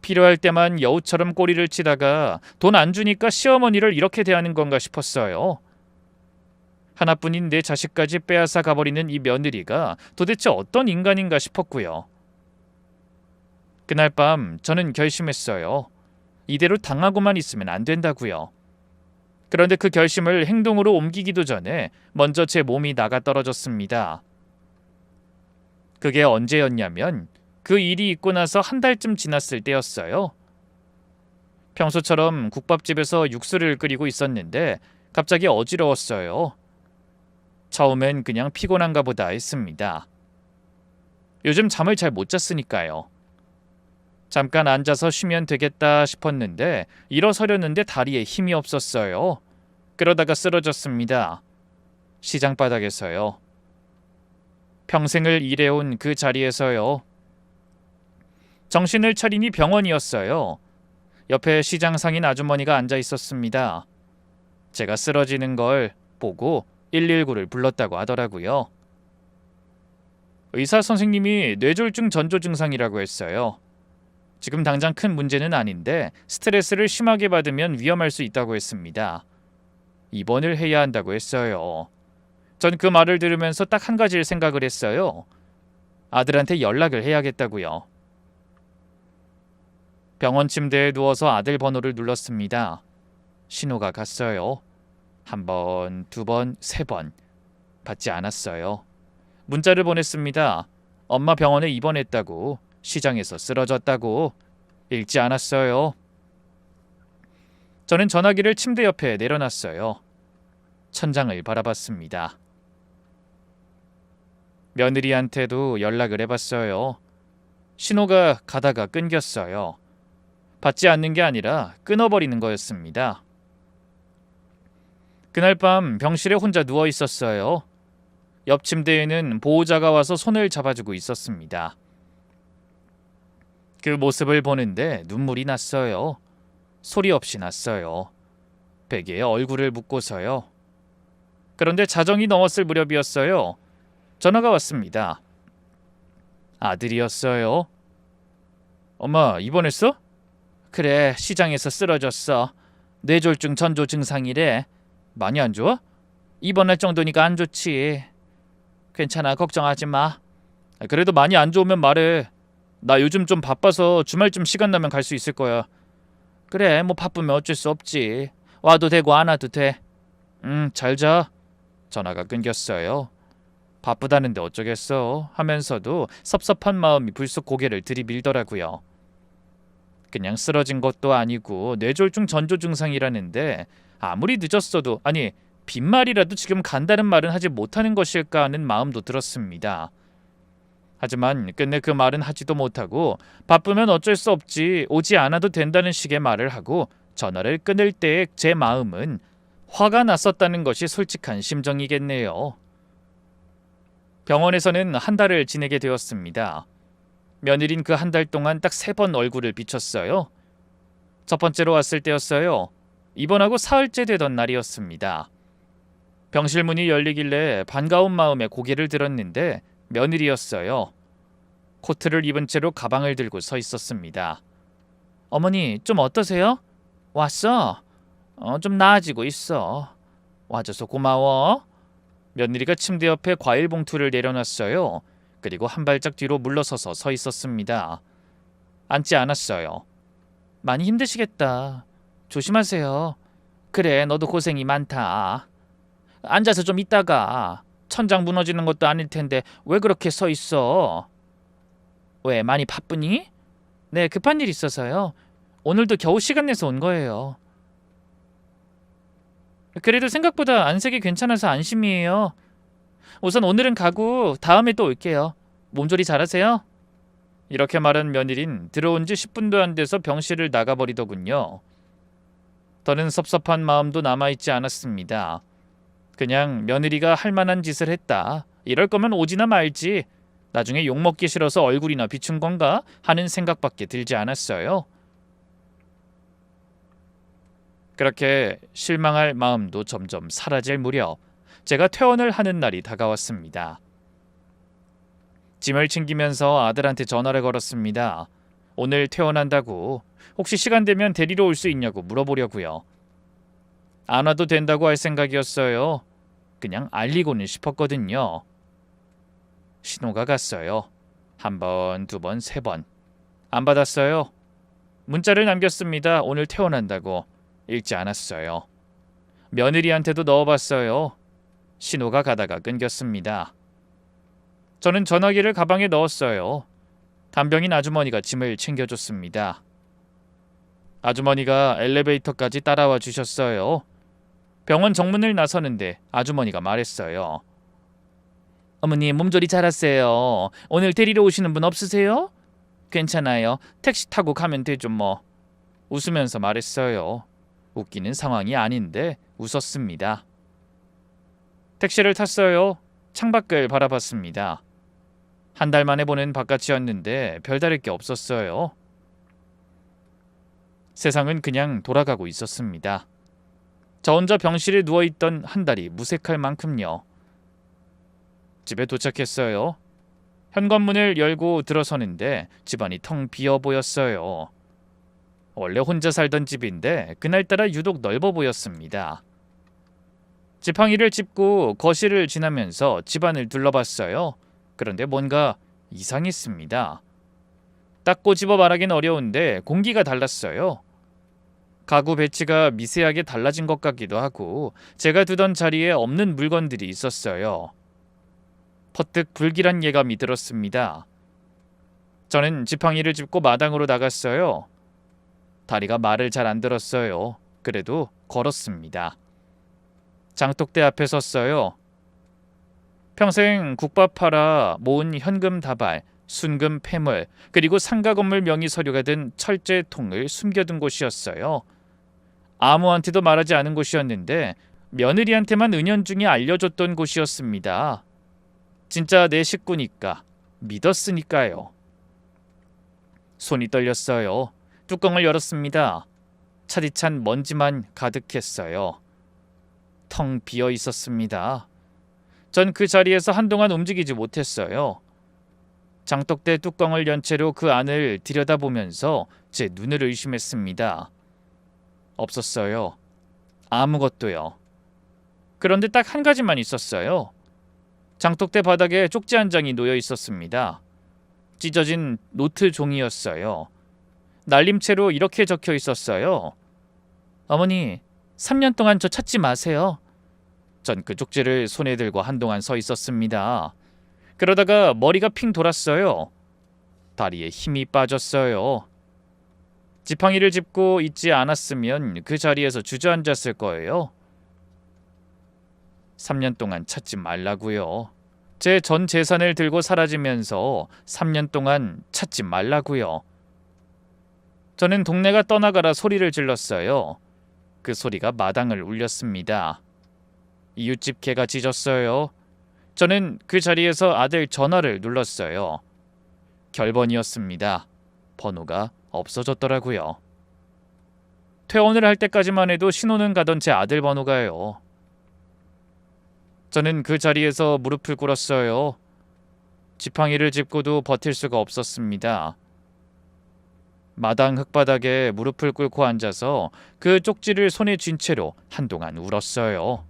필요할 때만 여우처럼 꼬리를 치다가 돈 안 주니까 시어머니를 이렇게 대하는 건가 싶었어요. 하나뿐인 내 자식까지 빼앗아 가버리는 이 며느리가 도대체 어떤 인간인가 싶었고요. 그날 밤 저는 결심했어요. 이대로 당하고만 있으면 안 된다고요. 그런데 그 결심을 행동으로 옮기기도 전에 먼저 제 몸이 나가 떨어졌습니다. 그게 언제였냐면 그 일이 있고 나서 한 달쯤 지났을 때였어요. 평소처럼 국밥집에서 육수를 끓이고 있었는데 갑자기 어지러웠어요. 처음엔 그냥 피곤한가 보다 했습니다. 요즘 잠을 잘 못 잤으니까요. 잠깐 앉아서 쉬면 되겠다 싶었는데 일어서려는데 다리에 힘이 없었어요. 그러다가 쓰러졌습니다. 시장 바닥에서요. 평생을 일해온 그 자리에서요. 정신을 차리니 병원이었어요. 옆에 시장 상인 아주머니가 앉아 있었습니다. 제가 쓰러지는 걸 보고 119를 불렀다고 하더라고요. 의사 선생님이 뇌졸중 전조 증상이라고 했어요. 지금 당장 큰 문제는 아닌데 스트레스를 심하게 받으면 위험할 수 있다고 했습니다. 입원을 해야 한다고 했어요. 전 그 말을 들으면서 딱 한 가지를 생각을 했어요. 아들한테 연락을 해야겠다고요. 병원 침대에 누워서 아들 번호를 눌렀습니다. 신호가 갔어요. 한 번, 두 번, 세 번. 받지 않았어요. 문자를 보냈습니다. 엄마 병원에 입원했다고, 시장에서 쓰러졌다고. 읽지 않았어요. 저는 전화기를 침대 옆에 내려놨어요. 천장을 바라봤습니다. 며느리한테도 연락을 해봤어요. 신호가 가다가 끊겼어요. 받지 않는 게 아니라 끊어버리는 거였습니다. 그날 밤 병실에 혼자 누워 있었어요. 옆 침대에는 보호자가 와서 손을 잡아주고 있었습니다. 그 모습을 보는데 눈물이 났어요. 소리 없이 났어요. 베개에 얼굴을 묻고서요. 그런데 자정이 넘었을 무렵이었어요. 전화가 왔습니다. 아들이었어요. 엄마, 입원했어? 그래, 시장에서 쓰러졌어. 뇌졸중 전조 증상이래. 많이 안 좋아? 입원할 정도니까 안 좋지. 괜찮아, 걱정하지 마. 그래도 많이 안 좋으면 말해. 나 요즘 좀 바빠서 주말쯤 시간 나면 갈 수 있을 거야. 그래, 뭐 바쁘면 어쩔 수 없지. 와도 되고 안 와도 돼. 잘 자. 전화가 끊겼어요. 바쁘다는데 어쩌겠어 하면서도 섭섭한 마음이 불쑥 고개를 들이밀더라고요. 그냥 쓰러진 것도 아니고 뇌졸중 전조 증상이라는데 아무리 늦었어도, 아니 빈말이라도 지금 간다는 말은 하지 못하는 것일까 하는 마음도 들었습니다. 하지만 끝내 그 말은 하지도 못하고 바쁘면 어쩔 수 없지, 오지 않아도 된다는 식의 말을 하고 전화를 끊을 때의 제 마음은 화가 났었다는 것이 솔직한 심정이겠네요. 병원에서는 한 달을 지내게 되었습니다. 며느린 그 한 달 동안 딱 3번 얼굴을 비췄어요. 첫 번째로 왔을 때였어요. 입원하고 사흘째 되던 날이었습니다. 병실 문이 열리길래 반가운 마음에 고개를 들었는데 며느리였어요. 코트를 입은 채로 가방을 들고 서 있었습니다. 어머니, 좀 어떠세요? 왔어? 좀 나아지고 있어. 와줘서 고마워. 며느리가 침대 옆에 과일 봉투를 내려놨어요. 그리고 한 발짝 뒤로 물러서서 서 있었습니다. 앉지 않았어요. 많이 힘드시겠다. 조심하세요. 그래, 너도 고생이 많다. 앉아서 좀 있다가. 천장 무너지는 것도 아닐 텐데 왜 그렇게 서 있어? 왜, 많이 바쁘니? 네, 급한 일 있어서요. 오늘도 겨우 시간 내서 온 거예요. 그래도 생각보다 안색이 괜찮아서 안심이에요. 우선 오늘은 가고 다음에 또 올게요. 몸조리 잘하세요. 이렇게 말한 며느린 들어온 지 10분도 안 돼서 병실을 나가버리더군요. 더는 섭섭한 마음도 남아있지 않았습니다. 그냥 며느리가 할 만한 짓을 했다. 이럴 거면 오지나 말지. 나중에 욕먹기 싫어서 얼굴이나 비춘 건가 하는 생각밖에 들지 않았어요. 그렇게 실망할 마음도 점점 사라질 무렵 제가 퇴원을 하는 날이 다가왔습니다. 짐을 챙기면서 아들한테 전화를 걸었습니다. 오늘 퇴원한다고. 혹시 시간 되면 데리러 올 수 있냐고 물어보려고요. 안 와도 된다고 할 생각이었어요. 그냥 알리고는 싶었거든요. 신호가 갔어요. 한 번, 두 번, 세 번. 안 받았어요. 문자를 남겼습니다. 오늘 퇴원한다고. 읽지 않았어요. 며느리한테도 넣어봤어요. 신호가 가다가 끊겼습니다. 저는 전화기를 가방에 넣었어요. 간병인 아주머니가 짐을 챙겨줬습니다. 아주머니가 엘리베이터까지 따라와 주셨어요. 병원 정문을 나서는데 아주머니가 말했어요. 어머니, 몸조리 잘하세요. 오늘 데리러 오시는 분 없으세요? 괜찮아요. 택시 타고 가면 되죠 뭐. 웃으면서 말했어요. 웃기는 상황이 아닌데 웃었습니다. 택시를 탔어요. 창밖을 바라봤습니다. 한 달 만에 보는 바깥이었는데 별다를 게 없었어요. 세상은 그냥 돌아가고 있었습니다. 저 혼자 병실에 누워있던 한 달이 무색할 만큼요. 집에 도착했어요. 현관문을 열고 들어서는데 집안이 텅 비어 보였어요. 원래 혼자 살던 집인데 그날따라 유독 넓어 보였습니다. 지팡이를 짚고 거실을 지나면서 집안을 둘러봤어요. 그런데 뭔가 이상했습니다. 딱 꼬집어 말하긴 어려운데 공기가 달랐어요. 가구 배치가 미세하게 달라진 것 같기도 하고 제가 두던 자리에 없는 물건들이 있었어요. 퍼뜩 불길한 예감이 들었습니다. 저는 지팡이를 짚고 마당으로 나갔어요. 다리가 말을 잘 안 들었어요. 그래도 걸었습니다. 장독대 앞에 섰어요. 평생 국밥 팔아 모은 현금 다발, 순금 폐물, 그리고 상가 건물 명의 서류가 든 철제통을 숨겨둔 곳이었어요. 아무한테도 말하지 않은 곳이었는데 며느리한테만 은연중에 알려줬던 곳이었습니다. 진짜 내 식구니까, 믿었으니까요. 손이 떨렸어요. 뚜껑을 열었습니다. 차디찬 먼지만 가득했어요. 텅 비어 있었습니다. 전 그 자리에서 한동안 움직이지 못했어요. 장독대 뚜껑을 연 채로 그 안을 들여다보면서 제 눈을 의심했습니다. 없었어요. 아무것도요. 그런데 딱 한 가지만 있었어요. 장독대 바닥에 쪽지 한 장이 놓여 있었습니다. 찢어진 노트 종이였어요. 날림채로 이렇게 적혀 있었어요. 어머니, 3년 동안 저 찾지 마세요. 전 그 쪽지를 손에 들고 한동안 서 있었습니다. 그러다가 머리가 핑 돌았어요. 다리에 힘이 빠졌어요. 지팡이를 짚고 있지 않았으면 그 자리에서 주저앉았을 거예요. 3년 동안 찾지 말라고요. 제 전 재산을 들고 사라지면서 3년 동안 찾지 말라고요. 저는 동네가 떠나가라 소리를 질렀어요. 그 소리가 마당을 울렸습니다. 이웃집 개가 짖었어요. 저는 그 자리에서 아들 전화를 눌렀어요. 결번이었습니다. 번호가 없어졌더라고요. 퇴원을 할 때까지만 해도 신호는 가던 제 아들 번호가요. 저는 그 자리에서 무릎을 꿇었어요. 지팡이를 짚고도 버틸 수가 없었습니다. 마당 흙바닥에 무릎을 꿇고 앉아서 그 쪽지를 손에 쥔 채로 한동안 울었어요.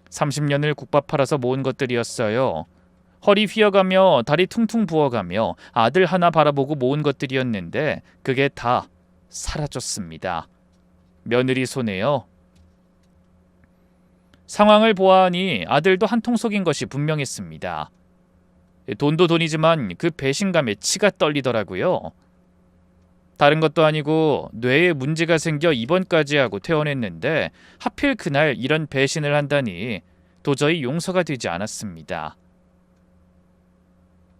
30년을 국밥 팔아서 모은 것들이었어요. 허리 휘어가며 다리 퉁퉁 부어가며 아들 하나 바라보고 모은 것들이었는데 그게 다 사라졌습니다. 며느리 손에요. 상황을 보아하니 아들도 한통속인 것이 분명했습니다. 돈도 돈이지만 그 배신감에 치가 떨리더라고요. 다른 것도 아니고 뇌에 문제가 생겨 입원까지 하고 퇴원했는데 하필 그날 이런 배신을 한다니 도저히 용서가 되지 않았습니다.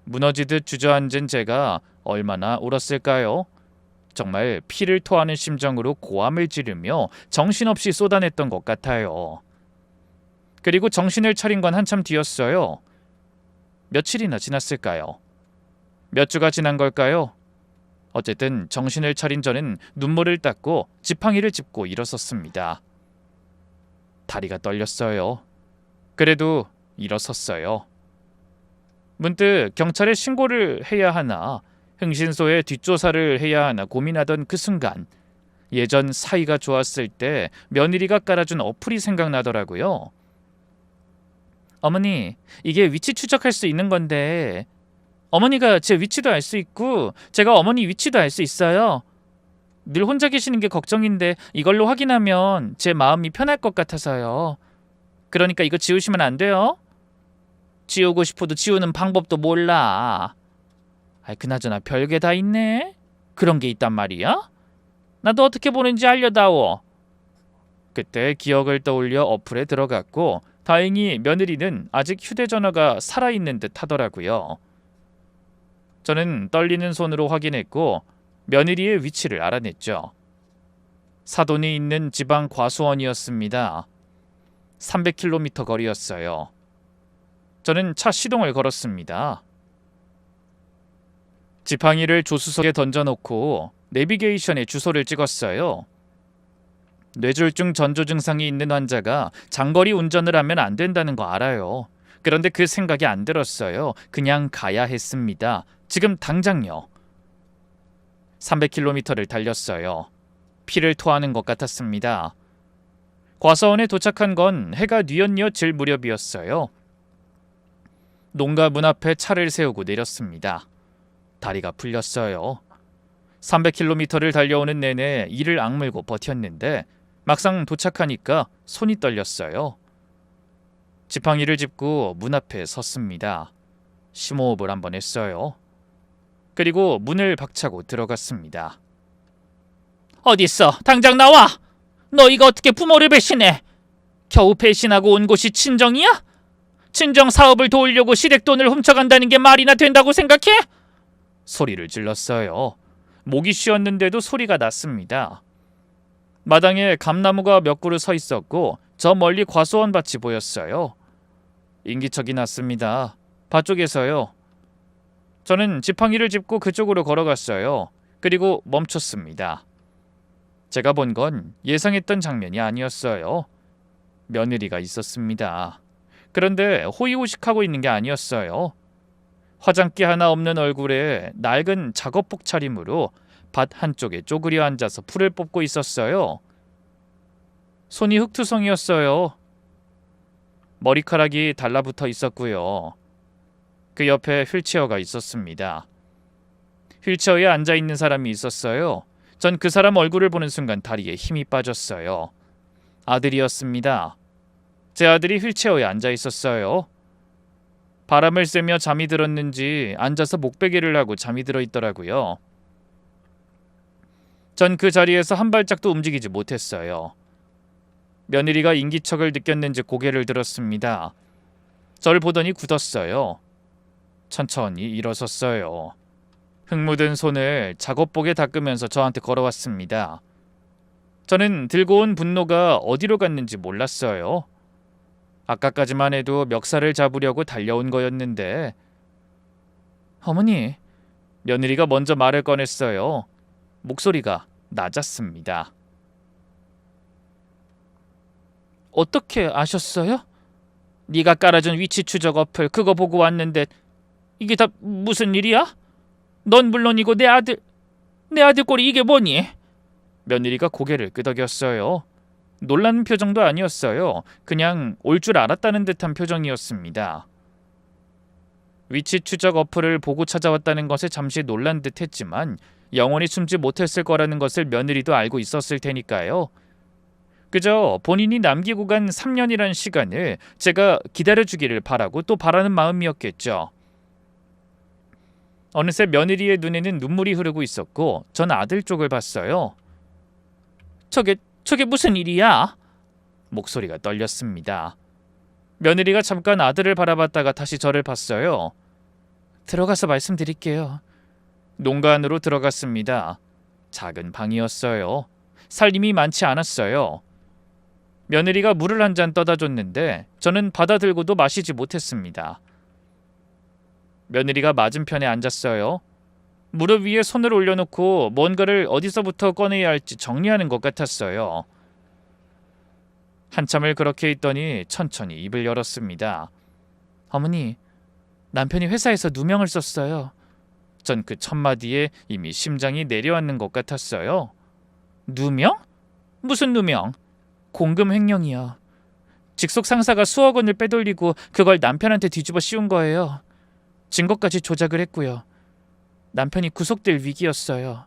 무너지듯 주저앉은 제가 얼마나 울었을까요? 정말 피를 토하는 심정으로 고함을 지르며 정신없이 쏟아냈던 것 같아요. 그리고 정신을 차린 건 한참 뒤였어요. 며칠이나 지났을까요? 몇 주가 지난 걸까요? 어쨌든 정신을 차린 저는 눈물을 닦고 지팡이를 짚고 일어섰습니다. 다리가 떨렸어요. 그래도 일어섰어요. 문득 경찰에 신고를 해야 하나, 흥신소에 뒷조사를 해야 하나 고민하던 그 순간 예전 사이가 좋았을 때 며느리가 깔아준 어플이 생각나더라고요. 어머니, 이게 위치 추적할 수 있는 건데 어머니가 제 위치도 알 수 있고 제가 어머니 위치도 알 수 있어요. 늘 혼자 계시는 게 걱정인데 이걸로 확인하면 제 마음이 편할 것 같아서요. 그러니까 이거 지우시면 안 돼요? 지우고 싶어도 지우는 방법도 몰라. 그나저나 별게 다 있네. 그런 게 있단 말이야? 나도 어떻게 보는지 알려다오. 그때 기억을 떠올려 어플에 들어갔고 다행히 며느리는 아직 휴대전화가 살아있는 듯 하더라고요. 저는 떨리는 손으로 확인했고 며느리의 위치를 알아냈죠. 사돈이 있는 지방 과수원이었습니다. 300km 거리였어요. 저는 차 시동을 걸었습니다. 지팡이를 조수석에 던져놓고 내비게이션에 주소를 찍었어요. 뇌졸중 전조 증상이 있는 환자가 장거리 운전을 하면 안 된다는 거 알아요. 그런데 그 생각이 안 들었어요. 그냥 가야 했습니다. 지금 당장요. 300km를 달렸어요. 피를 토하는 것 같았습니다. 과서원에 도착한 건 해가 뉘엿뉘엿 질 무렵이었어요. 농가 문 앞에 차를 세우고 내렸습니다. 다리가 풀렸어요. 300km를 달려오는 내내 이를 악물고 버텼는데 막상 도착하니까 손이 떨렸어요. 지팡이를 짚고 문 앞에 섰습니다. 심호흡을 한번 했어요. 그리고 문을 박차고 들어갔습니다. 어딨어? 당장 나와! 너희가 어떻게 부모를 배신해? 겨우 배신하고 온 곳이 친정이야? 친정 사업을 도우려고 시댁돈을 훔쳐간다는 게 말이나 된다고 생각해? 소리를 질렀어요. 목이 쉬었는데도 소리가 났습니다. 마당에 감나무가 몇 그루 서 있었고 저 멀리 과수원 밭이 보였어요. 인기척이 났습니다. 밭 쪽에서요. 저는 지팡이를 짚고 그쪽으로 걸어갔어요. 그리고 멈췄습니다. 제가 본 건 예상했던 장면이 아니었어요. 며느리가 있었습니다. 그런데 호의호식하고 있는 게 아니었어요. 화장기 하나 없는 얼굴에 낡은 작업복 차림으로 밭 한쪽에 쪼그려 앉아서 풀을 뽑고 있었어요. 손이 흙투성이었어요. 머리카락이 달라붙어 있었고요. 그 옆에 휠체어가 있었습니다. 휠체어에 앉아있는 사람이 있었어요. 전 그 사람 얼굴을 보는 순간 다리에 힘이 빠졌어요. 아들이었습니다. 제 아들이 휠체어에 앉아 있었어요. 바람을 쐬며 잠이 들었는지 앉아서 목베개를 하고 잠이 들어 있더라고요. 전 그 자리에서 한 발짝도 움직이지 못했어요. 며느리가 인기척을 느꼈는지 고개를 들었습니다. 저를 보더니 굳었어요. 천천히 일어섰어요. 흙 묻은 손을 작업복에 닦으면서 저한테 걸어왔습니다. 저는 들고 온 분노가 어디로 갔는지 몰랐어요. 아까까지만 해도 멱살을 잡으려고 달려온 거였는데. 어머니, 며느리가 먼저 말을 꺼냈어요. 목소리가 낮았습니다. 어떻게 아셨어요? 네가 깔아준 위치 추적 어플 그거 보고 왔는데 이게 다 무슨 일이야? 넌 물론이고 내 아들 꼴이 이게 뭐니? 며느리가 고개를 끄덕였어요. 놀라는 표정도 아니었어요. 그냥 올 줄 알았다는 듯한 표정이었습니다. 위치 추적 어플을 보고 찾아왔다는 것에 잠시 놀란 듯 했지만 영원히 숨지 못했을 거라는 것을 며느리도 알고 있었을 테니까요. 그저 본인이 남기고 간 3년이란 시간을 제가 기다려주기를 바라고 또 바라는 마음이었겠죠. 어느새 며느리의 눈에는 눈물이 흐르고 있었고 전 아들 쪽을 봤어요. 저게 무슨 일이야? 목소리가 떨렸습니다. 며느리가 잠깐 아들을 바라봤다가 다시 저를 봤어요. 들어가서 말씀드릴게요. 농간으로 들어갔습니다. 작은 방이었어요. 살림이 많지 않았어요. 며느리가 물을 한 잔 떠다 줬는데 저는 받아들고도 마시지 못했습니다. 며느리가 맞은편에 앉았어요. 무릎 위에 손을 올려놓고 뭔가를 어디서부터 꺼내야 할지 정리하는 것 같았어요. 한참을 그렇게 있더니 천천히 입을 열었습니다. 어머니, 남편이 회사에서 누명을 썼어요. 전 그 첫마디에 이미 심장이 내려앉는 것 같았어요. 누명? 무슨 누명? 공금 횡령이요. 직속 상사가 수억 원을 빼돌리고 그걸 남편한테 뒤집어 씌운 거예요. 증거까지 조작을 했고요. 남편이 구속될 위기였어요.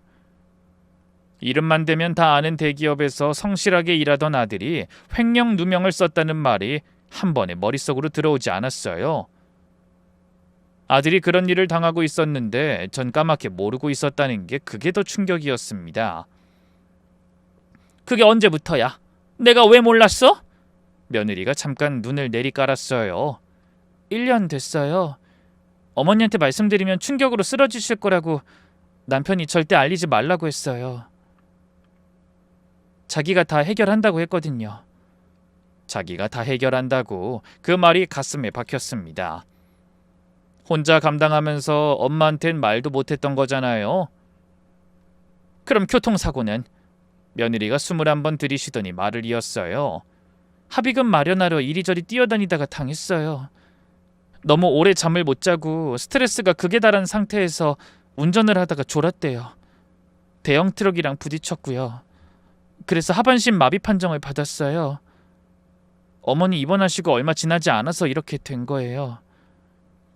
이름만 대면 다 아는 대기업에서 성실하게 일하던 아들이 횡령 누명을 썼다는 말이 한 번에 머릿속으로 들어오지 않았어요. 아들이 그런 일을 당하고 있었는데 전 까맣게 모르고 있었다는 게 그게 더 충격이었습니다. 그게 언제부터야? 내가 왜 몰랐어? 며느리가 잠깐 눈을 내리깔았어요. 1년 됐어요. 어머니한테 말씀드리면 충격으로 쓰러지실 거라고 남편이 절대 알리지 말라고 했어요. 자기가 다 해결한다고 했거든요. 자기가 다 해결한다고 그 말이 가슴에 박혔습니다. 혼자 감당하면서 엄마한텐 말도 못했던 거잖아요. 그럼 교통사고는? 며느리가 숨을 한번 들이쉬더니 말을 이었어요. 합의금 마련하러 이리저리 뛰어다니다가 당했어요. 너무 오래 잠을 못 자고 스트레스가 극에 달한 상태에서 운전을 하다가 졸았대요. 대형 트럭이랑 부딪혔고요. 그래서 하반신 마비 판정을 받았어요. 어머니 입원하시고 얼마 지나지 않아서 이렇게 된 거예요.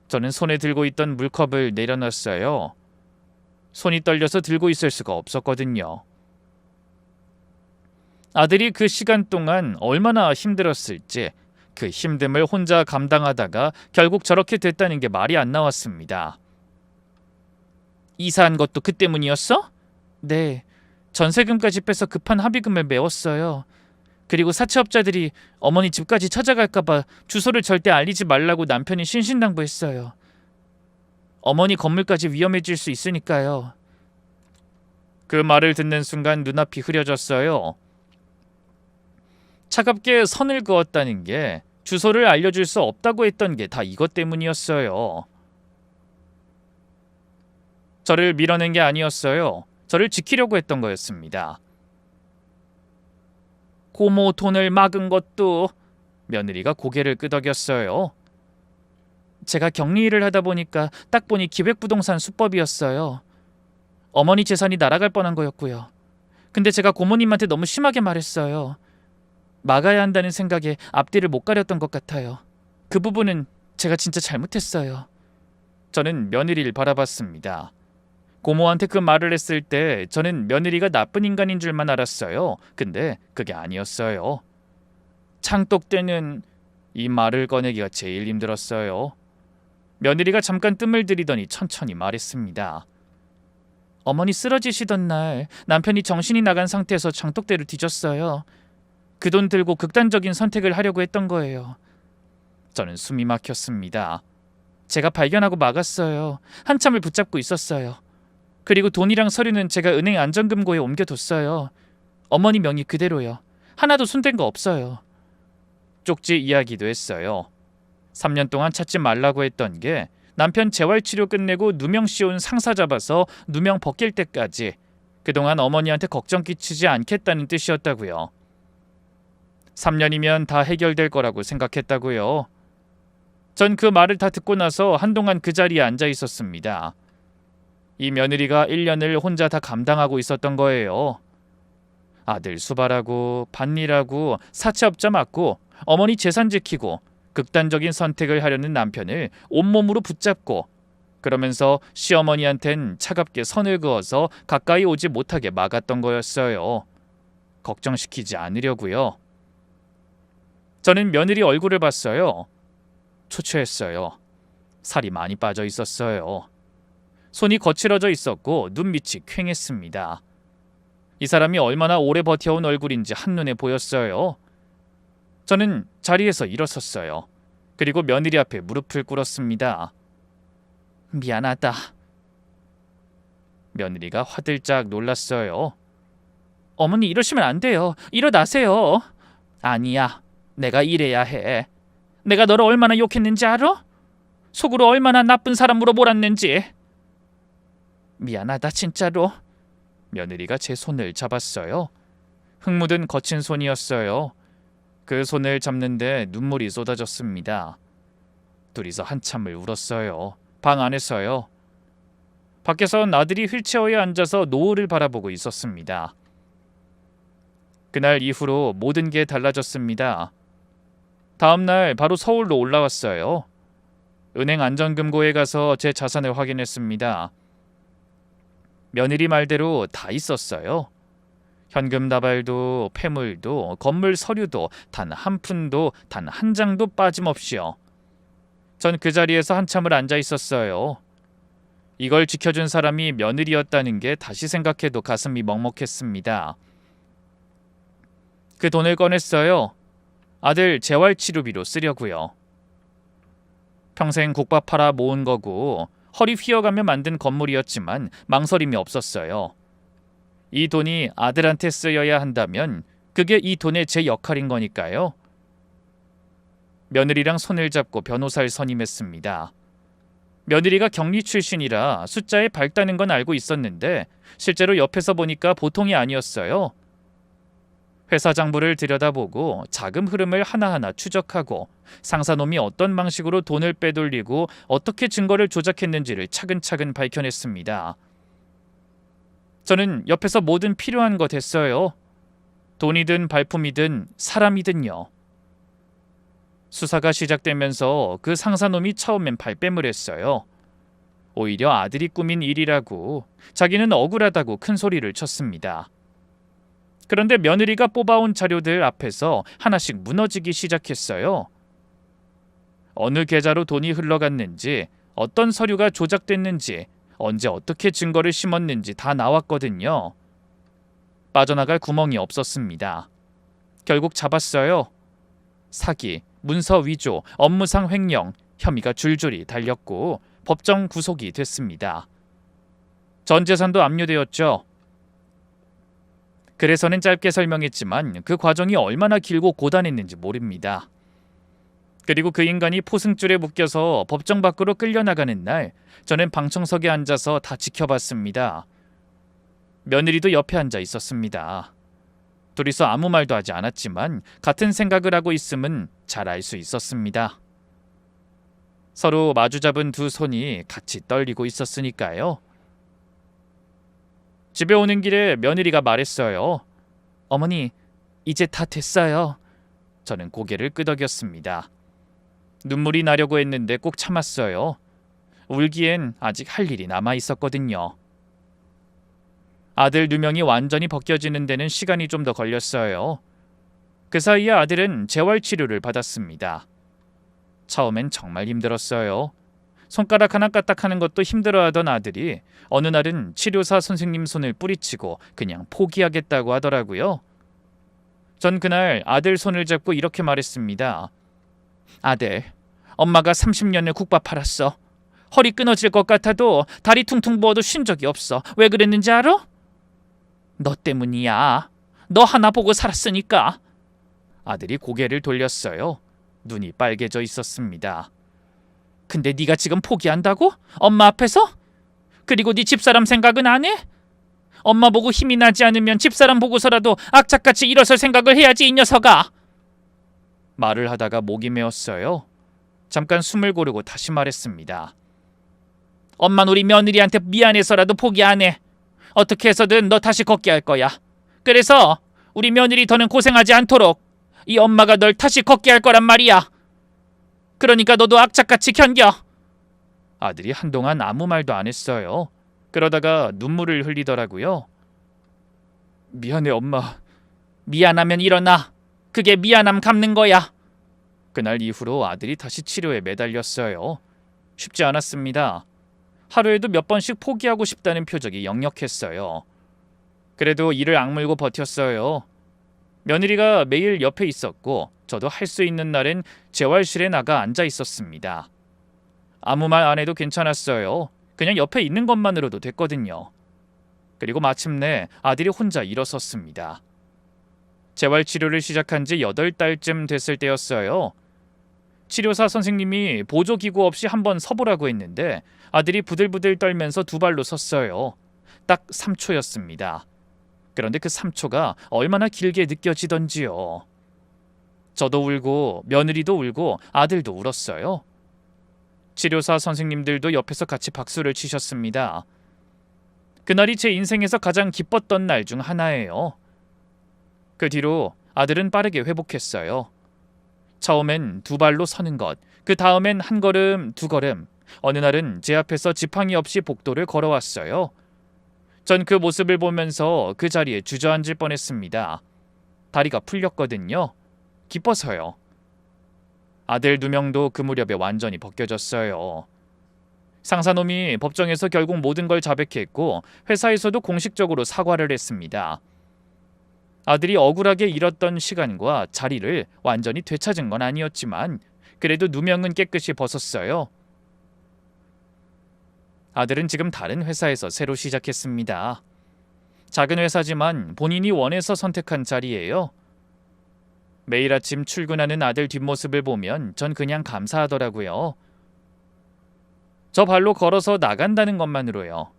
저는 손에 들고 있던 물컵을 내려놨어요. 손이 떨려서 들고 있을 수가 없었거든요. 아들이 그 시간 동안 얼마나 힘들었을지 그 힘듦을 혼자 감당하다가 결국 저렇게 됐다는 게 말이 안 나왔습니다. 이사한 것도 그 때문이었어? 네. 전세금까지 빼서 급한 합의금을 메웠어요. 그리고 사채업자들이 어머니 집까지 찾아갈까봐 주소를 절대 알리지 말라고 남편이 신신당부했어요. 어머니 건물까지 위험해질 수 있으니까요. 그 말을 듣는 순간 눈앞이 흐려졌어요. 차갑게 선을 그었다는 게 주소를 알려줄 수 없다고 했던 게 다 이것 때문이었어요. 저를 밀어낸 게 아니었어요. 저를 지키려고 했던 거였습니다. 고모 돈을 막은 것도 며느리가 고개를 끄덕였어요. 제가 격리 일을 하다 보니까 딱 보니 기획부동산 수법이었어요. 어머니 재산이 날아갈 뻔한 거였고요. 근데 제가 고모님한테 너무 심하게 말했어요. 막아야 한다는 생각에 앞뒤를 못 가렸던 것 같아요. 그 부분은 제가 진짜 잘못했어요. 저는 며느리를 바라봤습니다. 고모한테 그 말을 했을 때 저는 며느리가 나쁜 인간인 줄만 알았어요. 근데 그게 아니었어요. 창독 때는 이 말을 꺼내기가 제일 힘들었어요. 며느리가 잠깐 뜸을 들이더니 천천히 말했습니다. 어머니 쓰러지시던 날 남편이 정신이 나간 상태에서 장독대를 뒤졌어요. 그 돈 들고 극단적인 선택을 하려고 했던 거예요. 저는 숨이 막혔습니다. 제가 발견하고 막았어요. 한참을 붙잡고 있었어요. 그리고 돈이랑 서류는 제가 은행 안전금고에 옮겨뒀어요. 어머니 명의 그대로요. 하나도 손댄 거 없어요. 쪽지 이야기도 했어요. 3년 동안 찾지 말라고 했던 게 남편 재활치료 끝내고 누명 씌운 상사 잡아서 누명 벗길 때까지 그동안 어머니한테 걱정 끼치지 않겠다는 뜻이었다고요. 3년이면 다 해결될 거라고 생각했다고요. 전 그 말을 다 듣고 나서 한동안 그 자리에 앉아 있었습니다. 이 며느리가 1년을 혼자 다 감당하고 있었던 거예요. 아들 수발하고 밭일하고 사채업자 맡고 어머니 재산 지키고 극단적인 선택을 하려는 남편을 온몸으로 붙잡고 그러면서 시어머니한텐 차갑게 선을 그어서 가까이 오지 못하게 막았던 거였어요. 걱정시키지 않으려고요. 저는 며느리 얼굴을 봤어요. 초췌했어요. 살이 많이 빠져 있었어요. 손이 거칠어져 있었고 눈밑이 퀭했습니다. 이 사람이 얼마나 오래 버텨온 얼굴인지 한눈에 보였어요. 저는 자리에서 일어섰어요. 그리고 며느리 앞에 무릎을 꿇었습니다. 미안하다. 며느리가 화들짝 놀랐어요. 어머니 이러시면 안 돼요. 일어나세요. 아니야. 내가 이래야 해. 내가 너를 얼마나 욕했는지 알아? 속으로 얼마나 나쁜 사람으로 몰았는지. 미안하다 진짜로. 며느리가 제 손을 잡았어요. 흙 묻은 거친 손이었어요. 그 손을 잡는데 눈물이 쏟아졌습니다. 둘이서 한참을 울었어요. 방 안에서요. 밖에선 아들이 휠체어에 앉아서 노을을 바라보고 있었습니다. 그날 이후로 모든 게 달라졌습니다. 다음 날 바로 서울로 올라왔어요. 은행 안전금고에 가서 제 자산을 확인했습니다. 며느리 말대로 다 있었어요. 현금 다발도 폐물도 건물 서류도 단 한 푼도 단 한 장도 빠짐없이요. 전 그 자리에서 한참을 앉아 있었어요. 이걸 지켜준 사람이 며느리였다는 게 다시 생각해도 가슴이 먹먹했습니다. 그 돈을 꺼냈어요. 아들 재활치료비로 쓰려고요. 평생 국밥 팔아 모은 거고 허리 휘어가며 만든 건물이었지만 망설임이 없었어요. 이 돈이 아들한테 쓰여야 한다면 그게 이 돈의 제 역할인 거니까요. 며느리랑 손을 잡고 변호사를 선임했습니다. 며느리가 경리 출신이라 숫자에 밝다는 건 알고 있었는데 실제로 옆에서 보니까 보통이 아니었어요. 회사 장부를 들여다보고 자금 흐름을 하나하나 추적하고 상사놈이 어떤 방식으로 돈을 빼돌리고 어떻게 증거를 조작했는지를 차근차근 밝혀냈습니다. 저는 옆에서 뭐든 필요한 것 했어요. 돈이든 발품이든 사람이든요. 수사가 시작되면서 그 상사놈이 처음엔 발뺌을 했어요. 오히려 아들이 꾸민 일이라고 자기는 억울하다고 큰 소리를 쳤습니다. 그런데 며느리가 뽑아온 자료들 앞에서 하나씩 무너지기 시작했어요. 어느 계좌로 돈이 흘러갔는지, 어떤 서류가 조작됐는지, 언제 어떻게 증거를 심었는지 다 나왔거든요. 빠져나갈 구멍이 없었습니다. 결국 잡았어요. 사기, 문서 위조, 업무상 횡령, 혐의가 줄줄이 달렸고 법정 구속이 됐습니다. 전 재산도 압류되었죠. 그래서는 짧게 설명했지만 그 과정이 얼마나 길고 고단했는지 모릅니다. 그리고 그 인간이 포승줄에 묶여서 법정 밖으로 끌려나가는 날 저는 방청석에 앉아서 다 지켜봤습니다. 며느리도 옆에 앉아 있었습니다. 둘이서 아무 말도 하지 않았지만 같은 생각을 하고 있음은 잘 알 수 있었습니다. 서로 마주잡은 두 손이 같이 떨리고 있었으니까요. 집에 오는 길에 며느리가 말했어요. 어머니, 이제 다 됐어요. 저는 고개를 끄덕였습니다. 눈물이 나려고 했는데 꼭 참았어요. 울기엔 아직 할 일이 남아 있었거든요. 아들 누명이 완전히 벗겨지는 데는 시간이 좀 더 걸렸어요. 그 사이에 아들은 재활치료를 받았습니다. 처음엔 정말 힘들었어요. 손가락 하나 까딱하는 것도 힘들어하던 아들이 어느 날은 치료사 선생님 손을 뿌리치고 그냥 포기하겠다고 하더라고요. 전 그날 아들 손을 잡고 이렇게 말했습니다. 아들, 엄마가 30년을 국밥 팔았어. 허리 끊어질 것 같아도 다리 퉁퉁 부어도 쉰 적이 없어. 왜 그랬는지 알아? 너 때문이야. 너 하나 보고 살았으니까. 아들이 고개를 돌렸어요. 눈이 빨개져 있었습니다. 근데 네가 지금 포기한다고? 엄마 앞에서? 그리고 네 집사람 생각은 안 해? 엄마 보고 힘이 나지 않으면 집사람 보고서라도 악착같이 일어설 생각을 해야지 이 녀석아. 말을 하다가 목이 메었어요. 잠깐 숨을 고르고 다시 말했습니다. 엄마는 우리 며느리한테 미안해서라도 포기 안 해. 어떻게 해서든 너 다시 걷게 할 거야. 그래서 우리 며느리 더는 고생하지 않도록 이 엄마가 널 다시 걷게 할 거란 말이야. 그러니까 너도 악착같이 견뎌. 아들이 한동안 아무 말도 안 했어요. 그러다가 눈물을 흘리더라고요. 미안해 엄마. 미안하면 일어나. 그게 미안함 갚는 거야. 그날 이후로 아들이 다시 치료에 매달렸어요. 쉽지 않았습니다. 하루에도 몇 번씩 포기하고 싶다는 표적이 역력했어요. 그래도 이를 악물고 버텼어요. 며느리가 매일 옆에 있었고 저도 할 수 있는 날엔 재활실에 나가 앉아 있었습니다. 아무 말 안 해도 괜찮았어요. 그냥 옆에 있는 것만으로도 됐거든요. 그리고 마침내 아들이 혼자 일어섰습니다. 재활치료를 시작한 지 8달쯤 됐을 때였어요. 치료사 선생님이 보조기구 없이 한번 서보라고 했는데 아들이 부들부들 떨면서 두 발로 섰어요. 딱 3초였습니다. 그런데 그 3초가 얼마나 길게 느껴지던지요. 저도 울고 며느리도 울고 아들도 울었어요. 치료사 선생님들도 옆에서 같이 박수를 치셨습니다. 그날이 제 인생에서 가장 기뻤던 날 중 하나예요. 그 뒤로 아들은 빠르게 회복했어요. 처음엔 두 발로 서는 것, 그 다음엔 한 걸음, 두 걸음, 어느 날은 제 앞에서 지팡이 없이 복도를 걸어왔어요. 전 그 모습을 보면서 그 자리에 주저앉을 뻔했습니다. 다리가 풀렸거든요. 기뻐서요. 아들 2명도 그 무렵에 완전히 벗겨졌어요. 상사놈이 법정에서 결국 모든 걸 자백했고 회사에서도 공식적으로 사과를 했습니다. 아들이 억울하게 잃었던 시간과 자리를 완전히 되찾은 건 아니었지만 그래도 누명은 깨끗이 벗었어요. 아들은 지금 다른 회사에서 새로 시작했습니다. 작은 회사지만 본인이 원해서 선택한 자리예요. 매일 아침 출근하는 아들 뒷모습을 보면 전 그냥 감사하더라고요. 저 발로 걸어서 나간다는 것만으로요.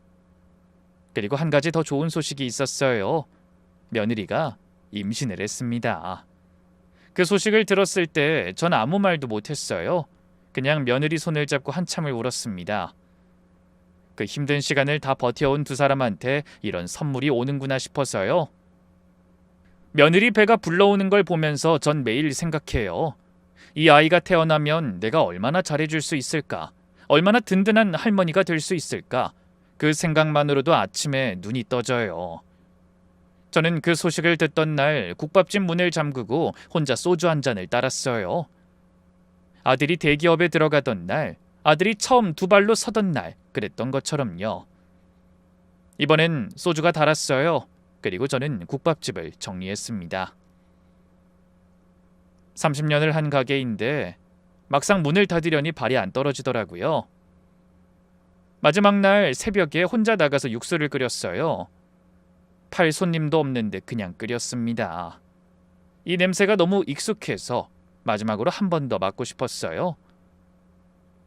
그리고 한 가지 더 좋은 소식이 있었어요. 며느리가 임신을 했습니다. 그 소식을 들었을 때 전 아무 말도 못했어요. 그냥 며느리 손을 잡고 한참을 울었습니다. 그 힘든 시간을 다 버텨온 두 사람한테 이런 선물이 오는구나 싶어서요. 며느리 배가 불러오는 걸 보면서 전 매일 생각해요. 이 아이가 태어나면 내가 얼마나 잘해줄 수 있을까? 얼마나 든든한 할머니가 될 수 있을까? 그 생각만으로도 아침에 눈이 떠져요. 저는 그 소식을 듣던 날 국밥집 문을 잠그고 혼자 소주 한 잔을 따랐어요. 아들이 대기업에 들어가던 날, 아들이 처음 두 발로 서던 날, 그랬던 것처럼요. 이번엔 소주가 달았어요. 그리고 저는 국밥집을 정리했습니다. 30년을 한 가게인데 막상 문을 닫으려니 발이 안 떨어지더라고요. 마지막 날 새벽에 혼자 나가서 육수를 끓였어요. 팔 손님도 없는데 그냥 끓였습니다. 이 냄새가 너무 익숙해서 마지막으로 한 번 더 맡고 싶었어요.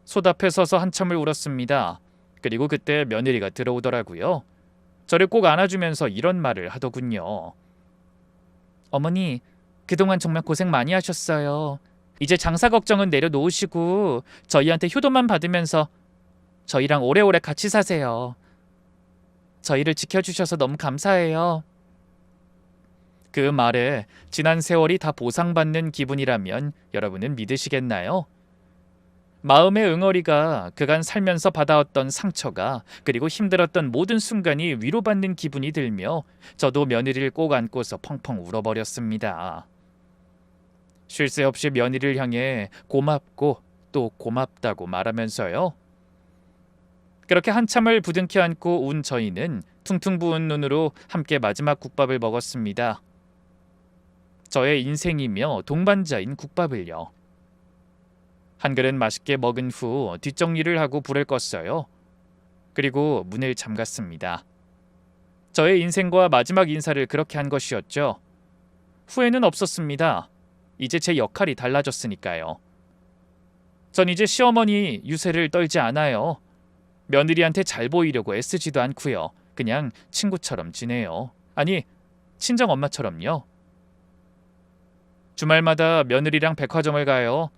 솥 앞에 서서 한참을 울었습니다. 그리고 그때 며느리가 들어오더라고요. 저를 꼭 안아주면서 이런 말을 하더군요. 어머니, 그동안 정말 고생 많이 하셨어요. 이제 장사 걱정은 내려놓으시고 저희한테 효도만 받으면서 저희랑 오래오래 같이 사세요. 저희를 지켜주셔서 너무 감사해요. 그 말에 지난 세월이 다 보상받는 기분이라면 여러분은 믿으시겠나요? 마음의 응어리가 그간 살면서 받아왔던 상처가 그리고 힘들었던 모든 순간이 위로받는 기분이 들며 저도 며느리를 꼭 안고서 펑펑 울어버렸습니다. 쉴 새 없이 며느리를 향해 고맙고 또 고맙다고 말하면서요. 그렇게 한참을 부둥켜 안고 운 저희는 퉁퉁 부은 눈으로 함께 마지막 국밥을 먹었습니다. 저의 인생이며 동반자인 국밥을요. 한 그릇 맛있게 먹은 후 뒷정리를 하고 불을 껐어요. 그리고 문을 잠갔습니다. 저의 인생과 마지막 인사를 그렇게 한 것이었죠. 후회는 없었습니다. 이제 제 역할이 달라졌으니까요. 전 이제 시어머니 유세를 떨지 않아요. 며느리한테 잘 보이려고 애쓰지도 않고요. 그냥 친구처럼 지내요. 아니, 친정엄마처럼요. 주말마다 며느리랑 백화점을 가요.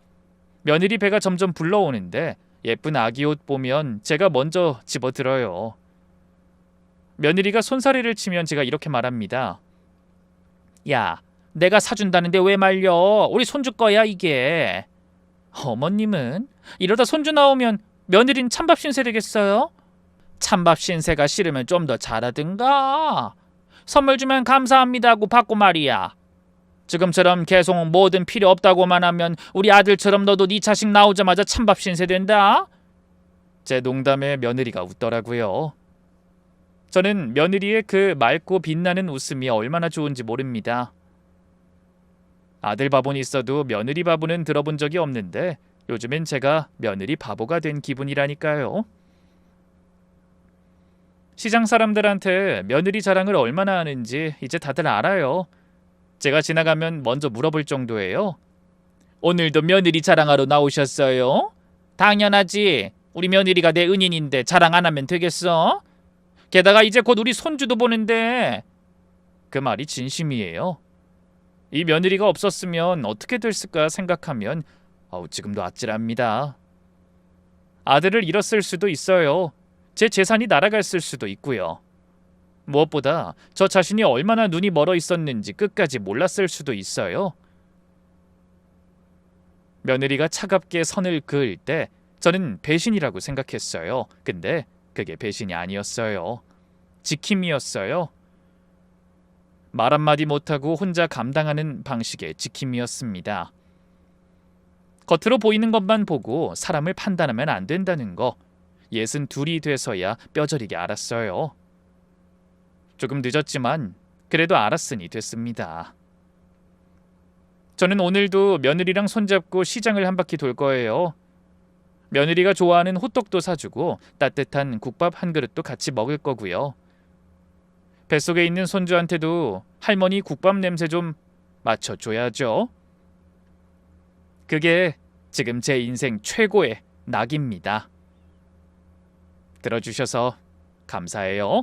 며느리 배가 점점 불러오는데 예쁜 아기 옷 보면 제가 먼저 집어들어요. 며느리가 손사래를 치면 제가 이렇게 말합니다. 야, 내가 사준다는데 왜 말려? 우리 손주 거야 이게. 어머님은 이러다 손주 나오면 며느리는 찬밥 신세 되겠어요? 찬밥 신세가 싫으면 좀 더 잘하든가. 선물 주면 감사합니다 하고 받고 말이야. 지금처럼 계속 뭐든 필요 없다고만 하면 우리 아들처럼 너도 네 자식 나오자마자 찬밥 신세 된다. 제 농담에 며느리가 웃더라고요. 저는 며느리의 그 맑고 빛나는 웃음이 얼마나 좋은지 모릅니다. 아들 바보는 있어도 며느리 바보는 들어본 적이 없는데 요즘엔 제가 며느리 바보가 된 기분이라니까요. 시장 사람들한테 며느리 자랑을 얼마나 하는지 이제 다들 알아요. 제가 지나가면 먼저 물어볼 정도예요. 오늘도 며느리 자랑하러 나오셨어요? 당연하지. 우리 며느리가 내 은인인데 자랑 안 하면 되겠어? 게다가 이제 곧 우리 손주도 보는데. 그 말이 진심이에요. 이 며느리가 없었으면 어떻게 됐을까 생각하면 지금도 아찔합니다. 아들을 잃었을 수도 있어요. 제 재산이 날아갔을 수도 있고요. 무엇보다 저 자신이 얼마나 눈이 멀어 있었는지 끝까지 몰랐을 수도 있어요. 며느리가 차갑게 선을 그을 때 저는 배신이라고 생각했어요. 근데 그게 배신이 아니었어요. 지킴이었어요. 말 한마디 못하고 혼자 감당하는 방식의 지킴이었습니다. 겉으로 보이는 것만 보고 사람을 판단하면 안 된다는 거 62이 돼서야 뼈저리게 알았어요. 조금 늦었지만 그래도 알았으니 됐습니다. 저는 오늘도 며느리랑 손잡고 시장을 한 바퀴 돌 거예요. 며느리가 좋아하는 호떡도 사주고 따뜻한 국밥 한 그릇도 같이 먹을 거고요. 뱃속에 있는 손주한테도 할머니 국밥 냄새 좀 맡혀줘야죠. 그게 지금 제 인생 최고의 낙입니다. 들어주셔서 감사해요.